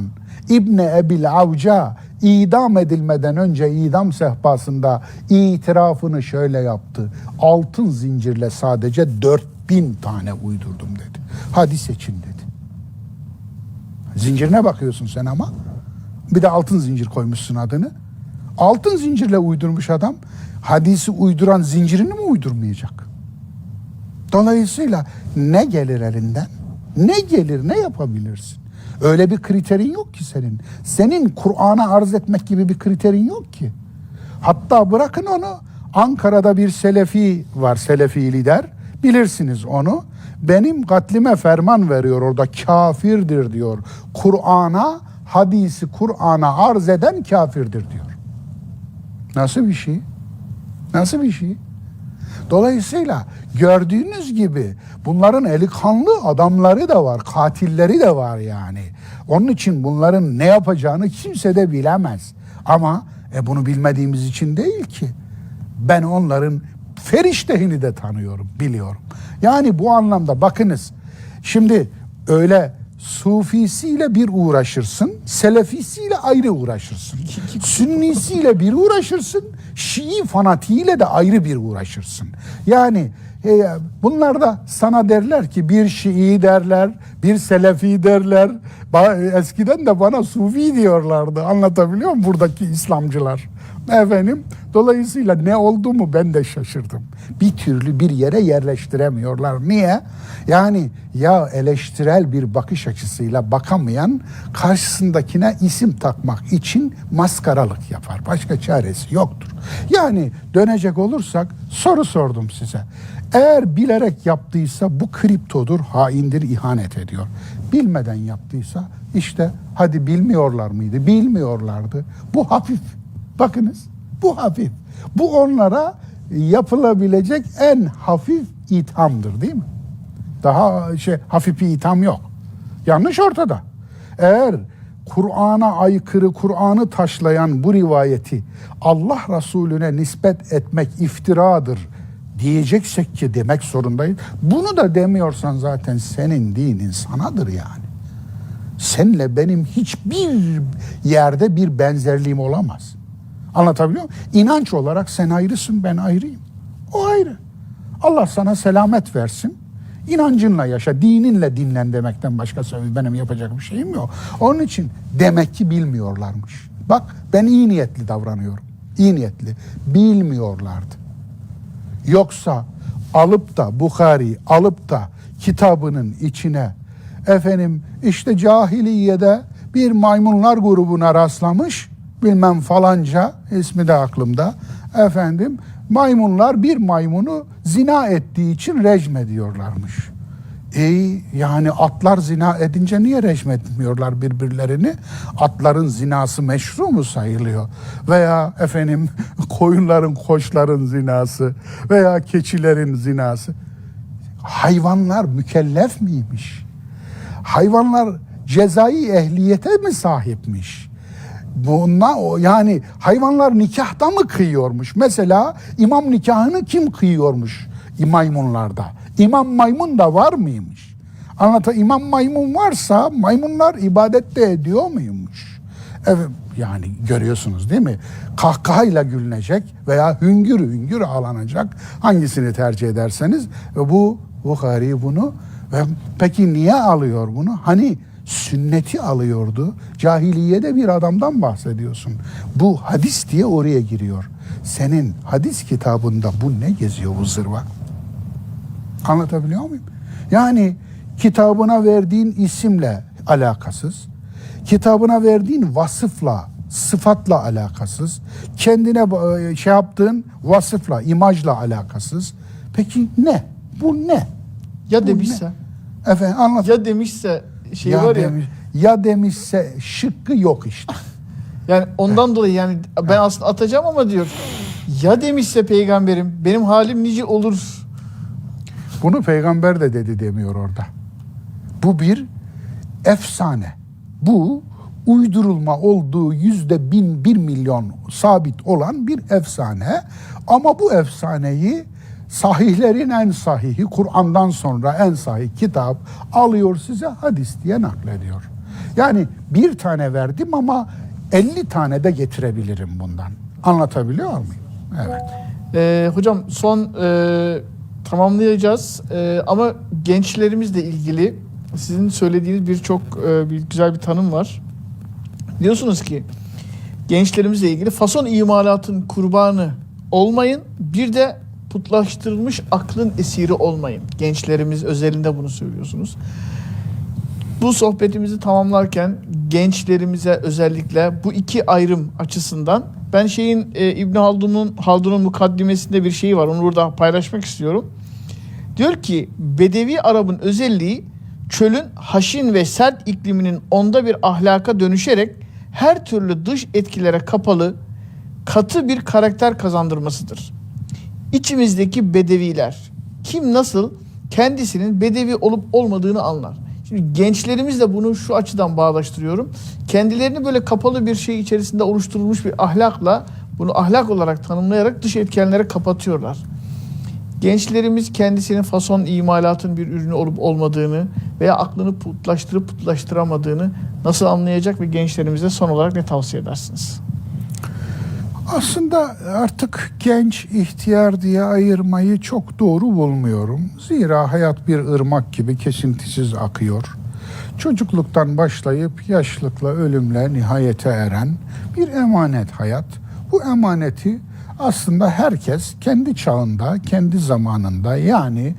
İbni Ebil Avca idam edilmeden önce idam sehpasında itirafını şöyle yaptı. Altın zincirle sadece 4000 tane uydurdum dedi. Hadis için dedi. Zincirine bakıyorsun sen ama. Bir de altın zincir koymuşsun adını. Altın zincirle uydurmuş adam. Hadisi uyduran zincirini mi uydurmayacak? Dolayısıyla ne gelir elinden? Ne gelir, ne yapabilirsin? Öyle bir kriterin yok ki senin. Senin Kur'an'a arz etmek gibi bir kriterin yok ki. Hatta bırakın onu, Ankara'da bir Selefi var, Selefi lider. Bilirsiniz onu. Benim katlime ferman veriyor orada, kafirdir diyor. Hadisi Kur'an'a arz eden kafirdir diyor. Nasıl bir şey? Nasıl bir şey? Dolayısıyla gördüğünüz gibi bunların eli kanlı adamları da var, katilleri de var yani. Onun için bunların ne yapacağını kimse de bilemez. Ama bunu bilmediğimiz için değil ki. Ben onların feriştehini de tanıyorum, biliyorum. Yani bu anlamda bakınız, şimdi öyle Sufisiyle bir uğraşırsın, Selefisiyle ayrı uğraşırsın. Sünnisiyle bir uğraşırsın, Şii fanatiğiyle de ayrı bir uğraşırsın. Yani bunlar da sana derler ki bir Şii derler, bir Selefi derler. Eskiden de bana Sufi diyorlardı. Anlatabiliyor muyum buradaki İslamcılar? Efendim, dolayısıyla ne oldu mu ben de şaşırdım. Bir türlü bir yere yerleştiremiyorlar. Niye? Yani ya eleştirel bir bakış açısıyla bakamayan karşısındakine isim takmak için maskaralık yapar. Başka çaresi yoktur. Yani dönecek olursak soru sordum size. Eğer bilerek yaptıysa bu kriptodur, haindir, ihanet ediyor. Bilmeden yaptıysa işte hadi bilmiyorlar mıydı? Bilmiyorlardı. Bu hafif. Bakınız bu hafif. Bu onlara yapılabilecek en hafif ithamdır değil mi? Daha hafif bir itham yok. Yanlış ortada. Eğer Kur'an'a aykırı, Kur'an'ı taşlayan bu rivayeti Allah Resulüne nispet etmek iftiradır diyeceksek ki demek zorundayız. Bunu da demiyorsan zaten senin dinin sanadır yani. Seninle benim hiçbir yerde bir benzerliğim olamaz. Anlatabiliyor muyum? İnanç olarak sen ayrısın, ben ayrıyım. O ayrı. Allah sana selamet versin. İnancınla yaşa, dininle dinlen demekten başka benim yapacak bir şeyim yok. Onun için demek ki bilmiyorlarmış. Bak ben iyi niyetli davranıyorum. İyi niyetli. Bilmiyorlardı. Yoksa alıp da Bukhari alıp da kitabının içine işte cahiliyede bir maymunlar grubuna rastlamış, bilmem falanca, ismi de aklımda, maymunlar bir maymunu zina ettiği için rejim ediyorlarmış. Yani atlar zina edince niye rejim etmiyorlar birbirlerini? Atların zinası meşru mu sayılıyor? Veya koyunların, koçların zinası veya keçilerin zinası. Hayvanlar mükellef miymiş? Hayvanlar cezai ehliyete mi sahipmiş? Yani hayvanlar nikahta mı kıyıyormuş? Mesela imam nikahını kim kıyıyormuş maymunlarda? İmam maymun da var mıymış? İmam maymun varsa maymunlar ibadet de ediyor muymuş? Evet, yani görüyorsunuz değil mi? Kahkahayla gülünecek veya hüngür hüngür ağlanacak. Hangisini tercih ederseniz. Ve bu Bukhari bunu ve peki niye alıyor bunu? Hani sünneti alıyordu. Cahiliyede bir adamdan bahsediyorsun. Bu hadis diye oraya giriyor. Senin hadis kitabında bu ne geziyor bu zırva? Anlatabiliyor muyum? Yani kitabına verdiğin isimle alakasız, kitabına verdiğin vasıfla, sıfatla alakasız, kendine şey yaptığın vasıfla, imajla alakasız. Peki ne? Bu ne? Ya Bu demişse? ne? Efendim anlat. Ya demişse şey ya var ya. Ya demişse şıkkı yok işte. Yani ondan dolayı yani ben aslında atacağım ama diyor. Ya demişse peygamberim benim halim nice olur. Bunu peygamber de dedi demiyor orada. Bu bir efsane. Bu uydurulma olduğu 1/1000 sabit olan bir efsane. Ama bu efsaneyi sahihlerin en sahihi, Kur'an'dan sonra en sahih kitap alıyor size hadis diye naklediyor. Yani bir tane verdim ama 50 tane de getirebilirim bundan. Anlatabiliyor muyum? Evet. Hocam son tamamlayacağız ama gençlerimizle ilgili sizin söylediğiniz bir güzel bir tanım var. Diyorsunuz ki gençlerimizle ilgili fason imalatın kurbanı olmayın, bir de putlaştırılmış aklın esiri olmayın. Gençlerimiz özelinde bunu söylüyorsunuz. Bu sohbetimizi tamamlarken gençlerimize özellikle bu iki ayrım açısından ben İbn Haldun'un mukaddimesinde bir şeyi var. Onu burada paylaşmak istiyorum. Diyor ki Bedevi Arap'ın özelliği çölün haşin ve sert ikliminin onda bir ahlaka dönüşerek her türlü dış etkilere kapalı, katı bir karakter kazandırmasıdır. İçimizdeki bedeviler kim nasıl kendisinin bedevi olup olmadığını anlar. Şimdi gençlerimizle bunu şu açıdan bağdaştırıyorum. Kendilerini böyle kapalı bir şey içerisinde oluşturulmuş bir ahlakla bunu ahlak olarak tanımlayarak dış etkenlere kapatıyorlar. Gençlerimiz kendisinin fason imalatın bir ürünü olup olmadığını veya aklını putlaştırıp putlaştıramadığını nasıl anlayacak ve gençlerimize son olarak ne tavsiye edersiniz? Aslında artık genç, ihtiyar diye ayırmayı çok doğru bulmuyorum. Zira hayat bir ırmak gibi kesintisiz akıyor. Çocukluktan başlayıp yaşlılıkla, ölümle nihayete eren bir emanet hayat. Bu emaneti aslında herkes kendi çağında, kendi zamanında yani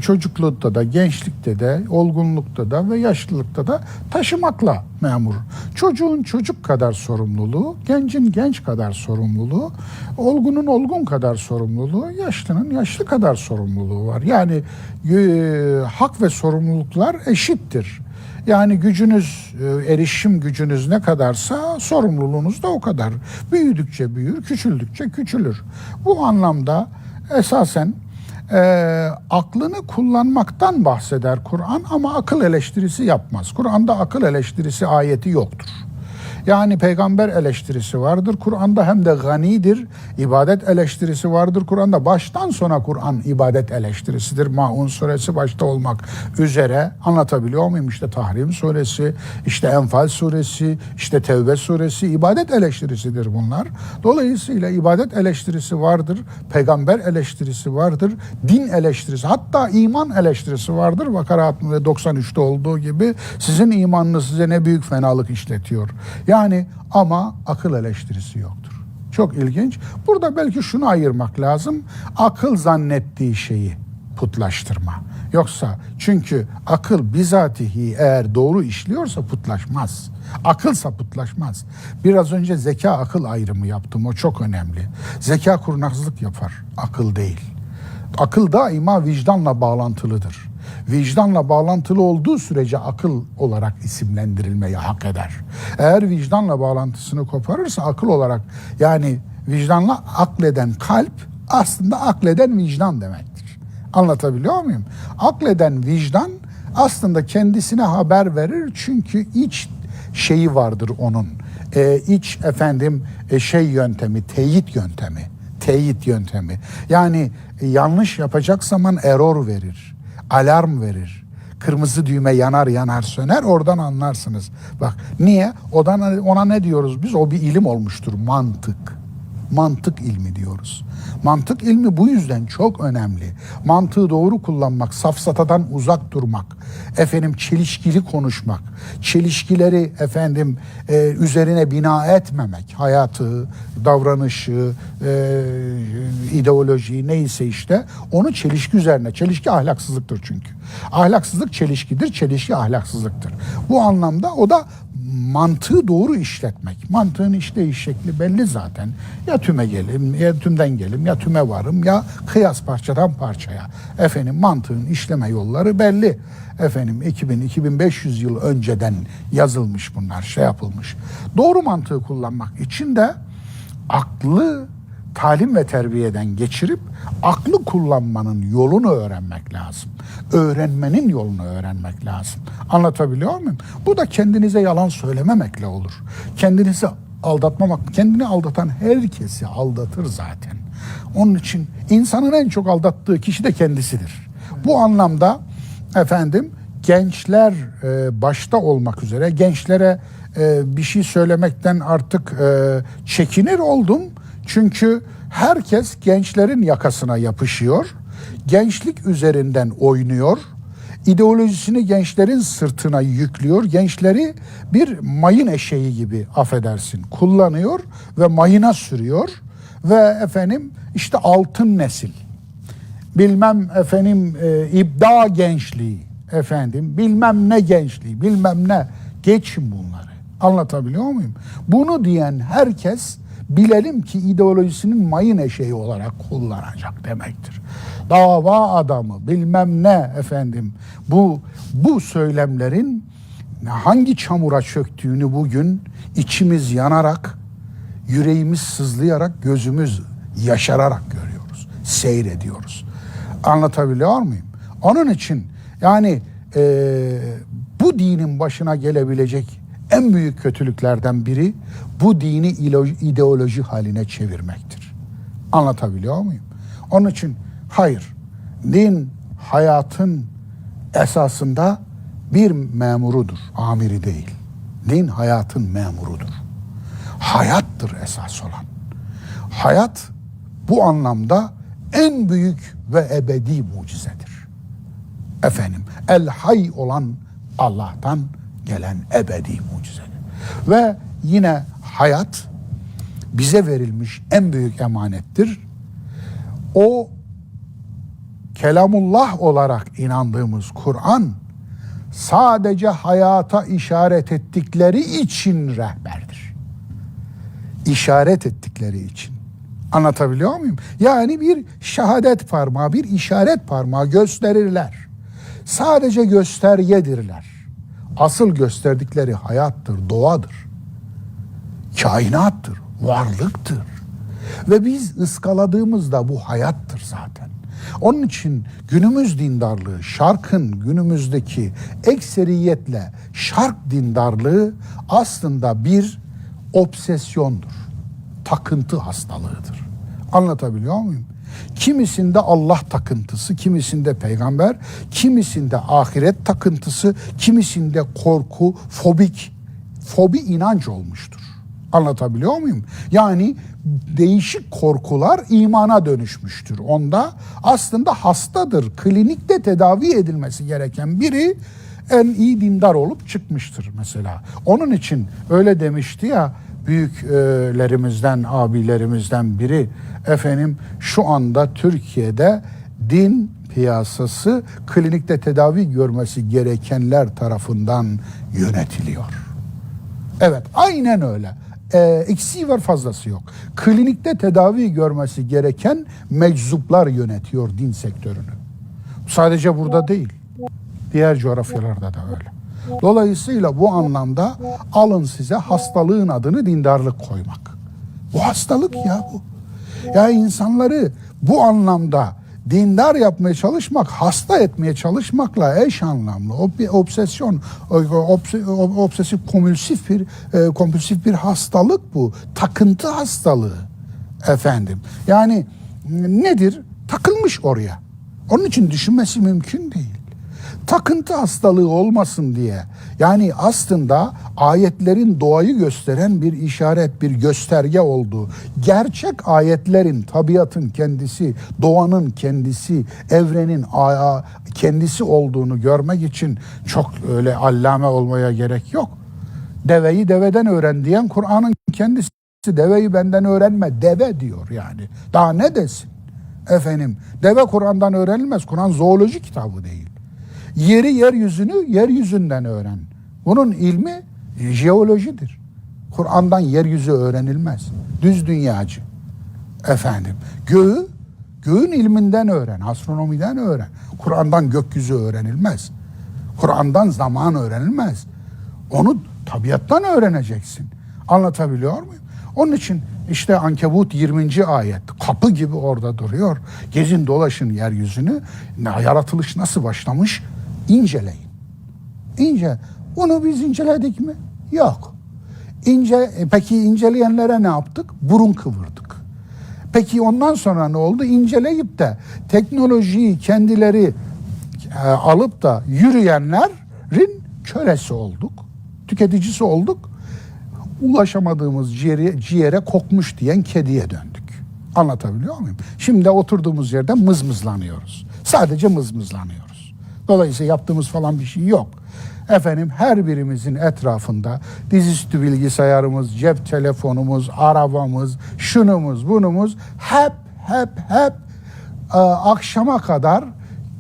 çocuklukta da, gençlikte de, olgunlukta da ve yaşlılıkta da taşımakla memur. Çocuğun çocuk kadar sorumluluğu, gencin genç kadar sorumluluğu, olgunun olgun kadar sorumluluğu, yaşlının yaşlı kadar sorumluluğu var. Yani hak ve sorumluluklar eşittir. Yani gücünüz, erişim gücünüz ne kadarsa sorumluluğunuz da o kadar. Büyüdükçe büyür, küçüldükçe küçülür. Bu anlamda esasen aklını kullanmaktan bahseder Kur'an ama akıl eleştirisi yapmaz. Kur'an'da akıl eleştirisi ayeti yoktur. Yani peygamber eleştirisi vardır Kur'an'da, hem de ganidir. İbadet eleştirisi vardır Kur'an'da. Baştan sona Kur'an ibadet eleştirisidir. Maun suresi başta olmak üzere. Anlatabiliyor muyum? İşte Tahrim suresi, işte Enfal suresi, işte Tevbe suresi ibadet eleştirisidir bunlar. Dolayısıyla ibadet eleştirisi vardır. Peygamber eleştirisi vardır. Din eleştirisi, hatta iman eleştirisi vardır. Bakara 93'te olduğu gibi sizin imanınız size ne büyük fenalık işletiyor. Yani ama akıl eleştirisi yoktur. Çok ilginç. Burada belki şunu ayırmak lazım. Akıl zannettiği şeyi putlaştırma. Yoksa çünkü akıl bizatihi eğer doğru işliyorsa putlaşmaz. Akılsa putlaşmaz. Biraz önce zeka akıl ayrımı yaptım. O çok önemli. Zeka kurnazlık yapar. Akıl değil. Akıl daima vicdanla bağlantılıdır. Vicdanla bağlantılı olduğu sürece akıl olarak isimlendirilmeyi hak eder. Eğer vicdanla bağlantısını koparırsa akıl olarak, yani vicdanla akleden kalp aslında akleden vicdan demektir. Anlatabiliyor muyum? Akleden vicdan aslında kendisine haber verir çünkü iç şeyi vardır onun. İç yöntemi, teyit yöntemi. Yani yanlış yapacak zaman error verir, alarm verir, kırmızı düğme yanar yanar söner, oradan anlarsınız. Bak niye? Ona ne diyoruz biz? O bir ilim olmuştur. Mantık. Mantık ilmi diyoruz. Mantık ilmi bu yüzden çok önemli. Mantığı doğru kullanmak, safsatadan uzak durmak, çelişkili konuşmak, çelişkileri üzerine bina etmemek, hayatı, davranışı, ideolojiyi neyse işte onu çelişki üzerine. Çelişki ahlaksızlıktır çünkü. Ahlaksızlık çelişkidir, çelişki ahlaksızlıktır. Bu anlamda o da mantığı doğru işletmek. Mantığın işleyiş şekli belli zaten. Ya tüme gelim, ya tümden gelim, ya tüme varım, ya kıyas parçadan parçaya. Mantığın işleme yolları belli. 2000-2500 yıl önceden yazılmış bunlar, yapılmış. Doğru mantığı kullanmak için de aklı talim ve terbiyeden geçirip aklı kullanmanın yolunu öğrenmek lazım. Öğrenmenin yolunu öğrenmek lazım. Anlatabiliyor muyum? Bu da kendinize yalan söylememekle olur. Kendinizi aldatmamak, kendini aldatan herkesi aldatır zaten. Onun için insanın en çok aldattığı kişi de kendisidir. Bu anlamda gençler başta olmak üzere gençlere bir şey söylemekten artık çekinir oldum. Çünkü herkes gençlerin yakasına yapışıyor, gençlik üzerinden oynuyor, ideolojisini gençlerin sırtına yüklüyor, gençleri bir mayın eşeği gibi kullanıyor ve mayına sürüyor ve işte altın nesil, ibda gençliği, bilmem ne gençliği, bilmem ne, geçin bunları. Anlatabiliyor muyum? Bunu diyen herkes bilelim ki ideolojisinin mayın eşeği olarak kullanacak demektir. Dava adamı bilmem ne bu söylemlerin hangi çamura çöktüğünü bugün içimiz yanarak, yüreğimiz sızlayarak, gözümüz yaşararak görüyoruz, seyrediyoruz. Anlatabiliyor muyum? Onun için bu dinin başına gelebilecek en büyük kötülüklerden biri bu dini ideoloji haline çevirmektir. Anlatabiliyor muyum? Onun için hayır, din hayatın esasında bir memurudur, amiri değil. Din hayatın memurudur. Hayattır esas olan. Hayat bu anlamda en büyük ve ebedi mucizedir. El hay olan Allah'tan gelen ebedi mucizedir. Ve yine hayat bize verilmiş en büyük emanettir. O kelamullah olarak inandığımız Kur'an sadece hayata işaret ettikleri için rehberdir. İşaret ettikleri için. Anlatabiliyor muyum? Yani bir şehadet parmağı, bir işaret parmağı gösterirler. Sadece göstergedirler. Asıl gösterdikleri hayattır, doğadır. Kainattır, varlıktır. Ve biz ıskaladığımızda bu hayattır zaten. Onun için günümüz dindarlığı, şarkın günümüzdeki ekseriyetle şark dindarlığı aslında bir obsesyondur. Takıntı hastalığıdır. Anlatabiliyor muyum? Kimisinde Allah takıntısı, kimisinde peygamber, kimisinde ahiret takıntısı, kimisinde korku, fobi inanç olmuştur. Anlatabiliyor muyum? Yani değişik korkular imana dönüşmüştür. Onda aslında hastadır. Klinikte tedavi edilmesi gereken biri en iyi dindar olup çıkmıştır mesela. Onun için öyle demişti ya büyüklerimizden, abilerimizden biri, şu anda Türkiye'de din piyasası klinikte tedavi görmesi gerekenler tarafından yönetiliyor. Evet, aynen öyle. Eksiği var, fazlası yok. Klinikte tedavi görmesi gereken meczuplar yönetiyor din sektörünü. Sadece burada değil, diğer coğrafyalarda da öyle. Dolayısıyla bu anlamda alın size hastalığın adını dindarlık koymak. Bu hastalık ya bu. Ya insanları bu anlamda dindar yapmaya çalışmak, hasta etmeye çalışmakla eş anlamlı. O bir obsesyon, obsesif kompulsif bir hastalık bu. Takıntı hastalığı Yani nedir? Takılmış oraya. Onun için düşünmesi mümkün değil. takıntı hastalığı olmasın diye. Yani aslında ayetlerin doğayı gösteren bir işaret, bir gösterge olduğu, gerçek ayetlerin tabiatın kendisi, doğanın kendisi, evrenin kendisi olduğunu görmek için çok öyle allame olmaya gerek yok. Deveyi deveden öğren diyen Kur'an'ın kendisi. Deveyi benden öğrenme, deve diyor yani. Daha ne desin? Efendim, deve Kur'an'dan öğrenilmez. Kur'an zooloji kitabı değil. Yeri, yeryüzünü yeryüzünden öğren. Bunun ilmi jeolojidir. Kur'an'dan yeryüzü öğrenilmez. Düz dünyacı. Efendim, göğün ilminden öğren, astronomiden öğren. Kur'an'dan gökyüzü öğrenilmez. Kur'an'dan zaman öğrenilmez. Onu tabiattan öğreneceksin. Anlatabiliyor muyum? Onun için işte Ankebut 20. ayet kapı gibi orada duruyor. Gezin dolaşın yeryüzünü. Yaratılış nasıl başlamış? İnceleyin. Bunu biz inceledik mi? Yok. Peki inceleyenlere ne yaptık? Burun kıvırdık. Peki ondan sonra ne oldu? İnceleyip de teknolojiyi kendileri alıp da yürüyenlerin kölesi olduk. Tüketicisi olduk. Ulaşamadığımız ciğere kokmuş diyen kediye döndük. Anlatabiliyor muyum? Şimdi oturduğumuz yerde mızmızlanıyoruz. Sadece mızmızlanıyoruz. Dolayısıyla yaptığımız falan bir şey yok. Efendim, her birimizin etrafında dizüstü bilgisayarımız, cep telefonumuz, arabamız, şunumuz, bunumuz hep akşama kadar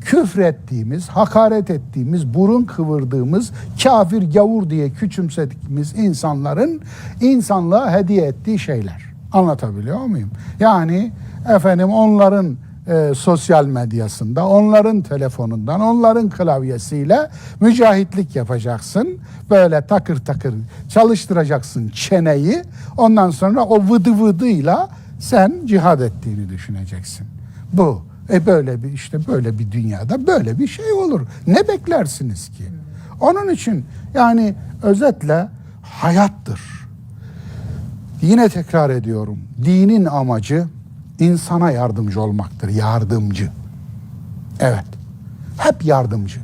küfrettiğimiz, hakaret ettiğimiz, burun kıvırdığımız, kafir, gavur diye küçümsediğimiz insanların insanlığa hediye ettiği şeyler. Anlatabiliyor muyum? Yani efendim onların sosyal medyasında, onların telefonundan, onların klavyesiyle mücahitlik yapacaksın. Böyle takır takır çalıştıracaksın çeneyi. Ondan sonra o vıdı vıdıyla sen cihad ettiğini düşüneceksin. Bu. Böyle bir dünyada böyle bir şey olur. Ne beklersiniz ki? Onun için yani özetle hayattır. Yine tekrar ediyorum. Dinin amacı insana yardımcı olmaktır. Yardımcı. Evet. Hep yardımcı.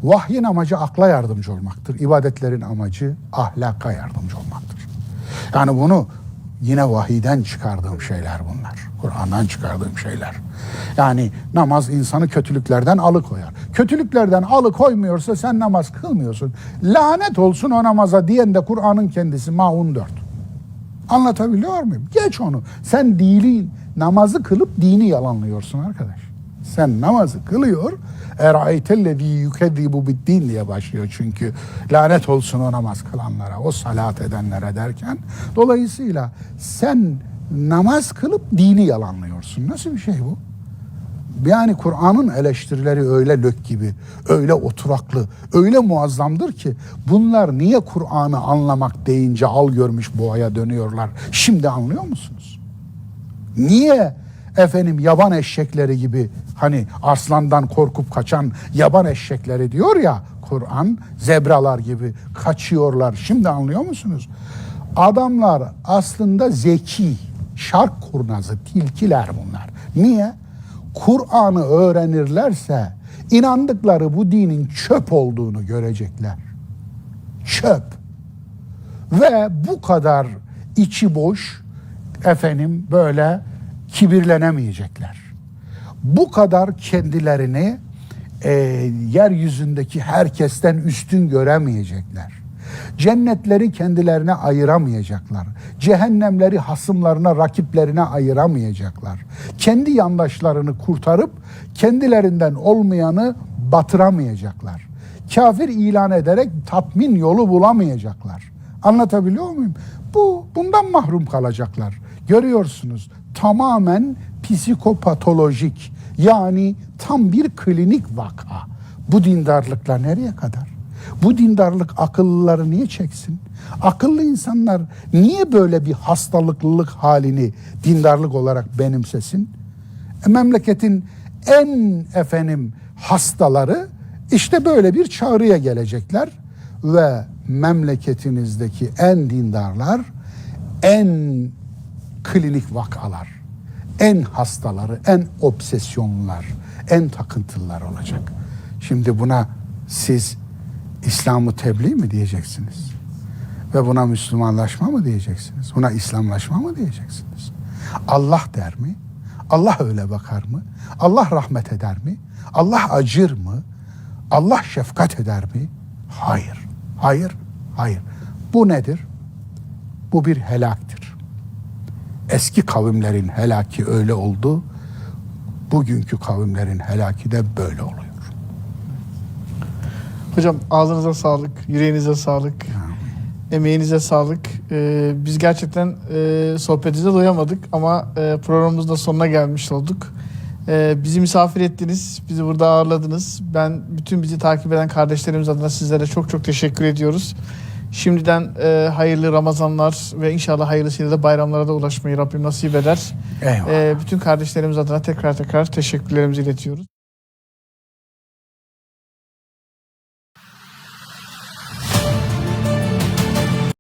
Vahyin amacı akla yardımcı olmaktır. İbadetlerin amacı ahlaka yardımcı olmaktır. Yani bunu yine vahiyden çıkardığım şeyler bunlar. Kur'an'dan çıkardığım şeyler. Yani namaz insanı kötülüklerden alıkoyar. Kötülüklerden alıkoymuyorsa sen namaz kılmıyorsun. Lanet olsun o namaza diyen de Kur'an'ın kendisi Maun 4. Anlatabiliyor muyum? Geç onu. Sen namazı kılıp dini yalanlıyorsun arkadaş. Sen namazı kılıyor. Eraeytellezî yukezzibu biddin diye başlıyor çünkü. Lanet olsun o namaz kılanlara, o salat edenlere derken. Dolayısıyla sen namaz kılıp dini yalanlıyorsun. Nasıl bir şey bu? Yani Kur'an'ın eleştirileri öyle lök gibi, öyle oturaklı, öyle muazzamdır ki bunlar niye Kur'an'ı anlamak deyince al görmüş boğaya dönüyorlar? Şimdi anlıyor musunuz? Niye efendim yaban eşekleri gibi, hani aslandan korkup kaçan yaban eşekleri diyor ya Kur'an, zebralar gibi kaçıyorlar. Şimdi anlıyor musunuz? Adamlar aslında zeki, şark kurnazı, tilkiler bunlar. Niye? Kur'an'ı öğrenirlerse inandıkları bu dinin çöp olduğunu görecekler. Çöp. Ve bu kadar içi boş efendim böyle kibirlenemeyecekler. Bu kadar kendilerini yeryüzündeki herkesten üstün göremeyecekler. Cennetleri kendilerine ayıramayacaklar. Cehennemleri hasımlarına, rakiplerine ayıramayacaklar. Kendi yandaşlarını kurtarıp kendilerinden olmayanı batıramayacaklar. Kafir ilan ederek tatmin yolu bulamayacaklar. Anlatabiliyor muyum? Bundan mahrum kalacaklar. Görüyorsunuz, tamamen psikopatolojik, yani tam bir klinik vaka. Bu dindarlıkla nereye kadar? Bu dindarlık akıllıları niye çeksin? Akıllı insanlar niye böyle bir hastalıklılık halini dindarlık olarak benimsesin? Memleketin en hastaları işte böyle bir çağrıya gelecekler ve memleketinizdeki en dindarlar, en klinik vakalar, en hastaları, en obsesyonlular, en takıntılılar olacak. Şimdi buna siz İslam'ı tebliğ mi diyeceksiniz? Ve buna Müslümanlaşma mı diyeceksiniz? Buna İslamlaşma mı diyeceksiniz? Allah der mi? Allah öyle bakar mı? Allah rahmet eder mi? Allah acır mı? Allah şefkat eder mi? Hayır, hayır, hayır. Bu nedir? Bu bir helaktır. Eski kavimlerin helaki öyle oldu. Bugünkü kavimlerin helaki de böyle oluyor. Hocam ağzınıza sağlık, yüreğinize sağlık, emeğinize sağlık. Biz gerçekten sohbetinize doyamadık ama programımızın da sonuna gelmiş olduk. Bizi misafir ettiniz, bizi burada ağırladınız. Ben bütün bizi takip eden kardeşlerimiz adına sizlere çok çok teşekkür ediyoruz. Şimdiden hayırlı Ramazanlar ve inşallah hayırlısıyla da bayramlara da ulaşmayı Rabbim nasip eder. Eyvallah. Bütün kardeşlerimiz adına tekrar teşekkürlerimizi iletiyoruz.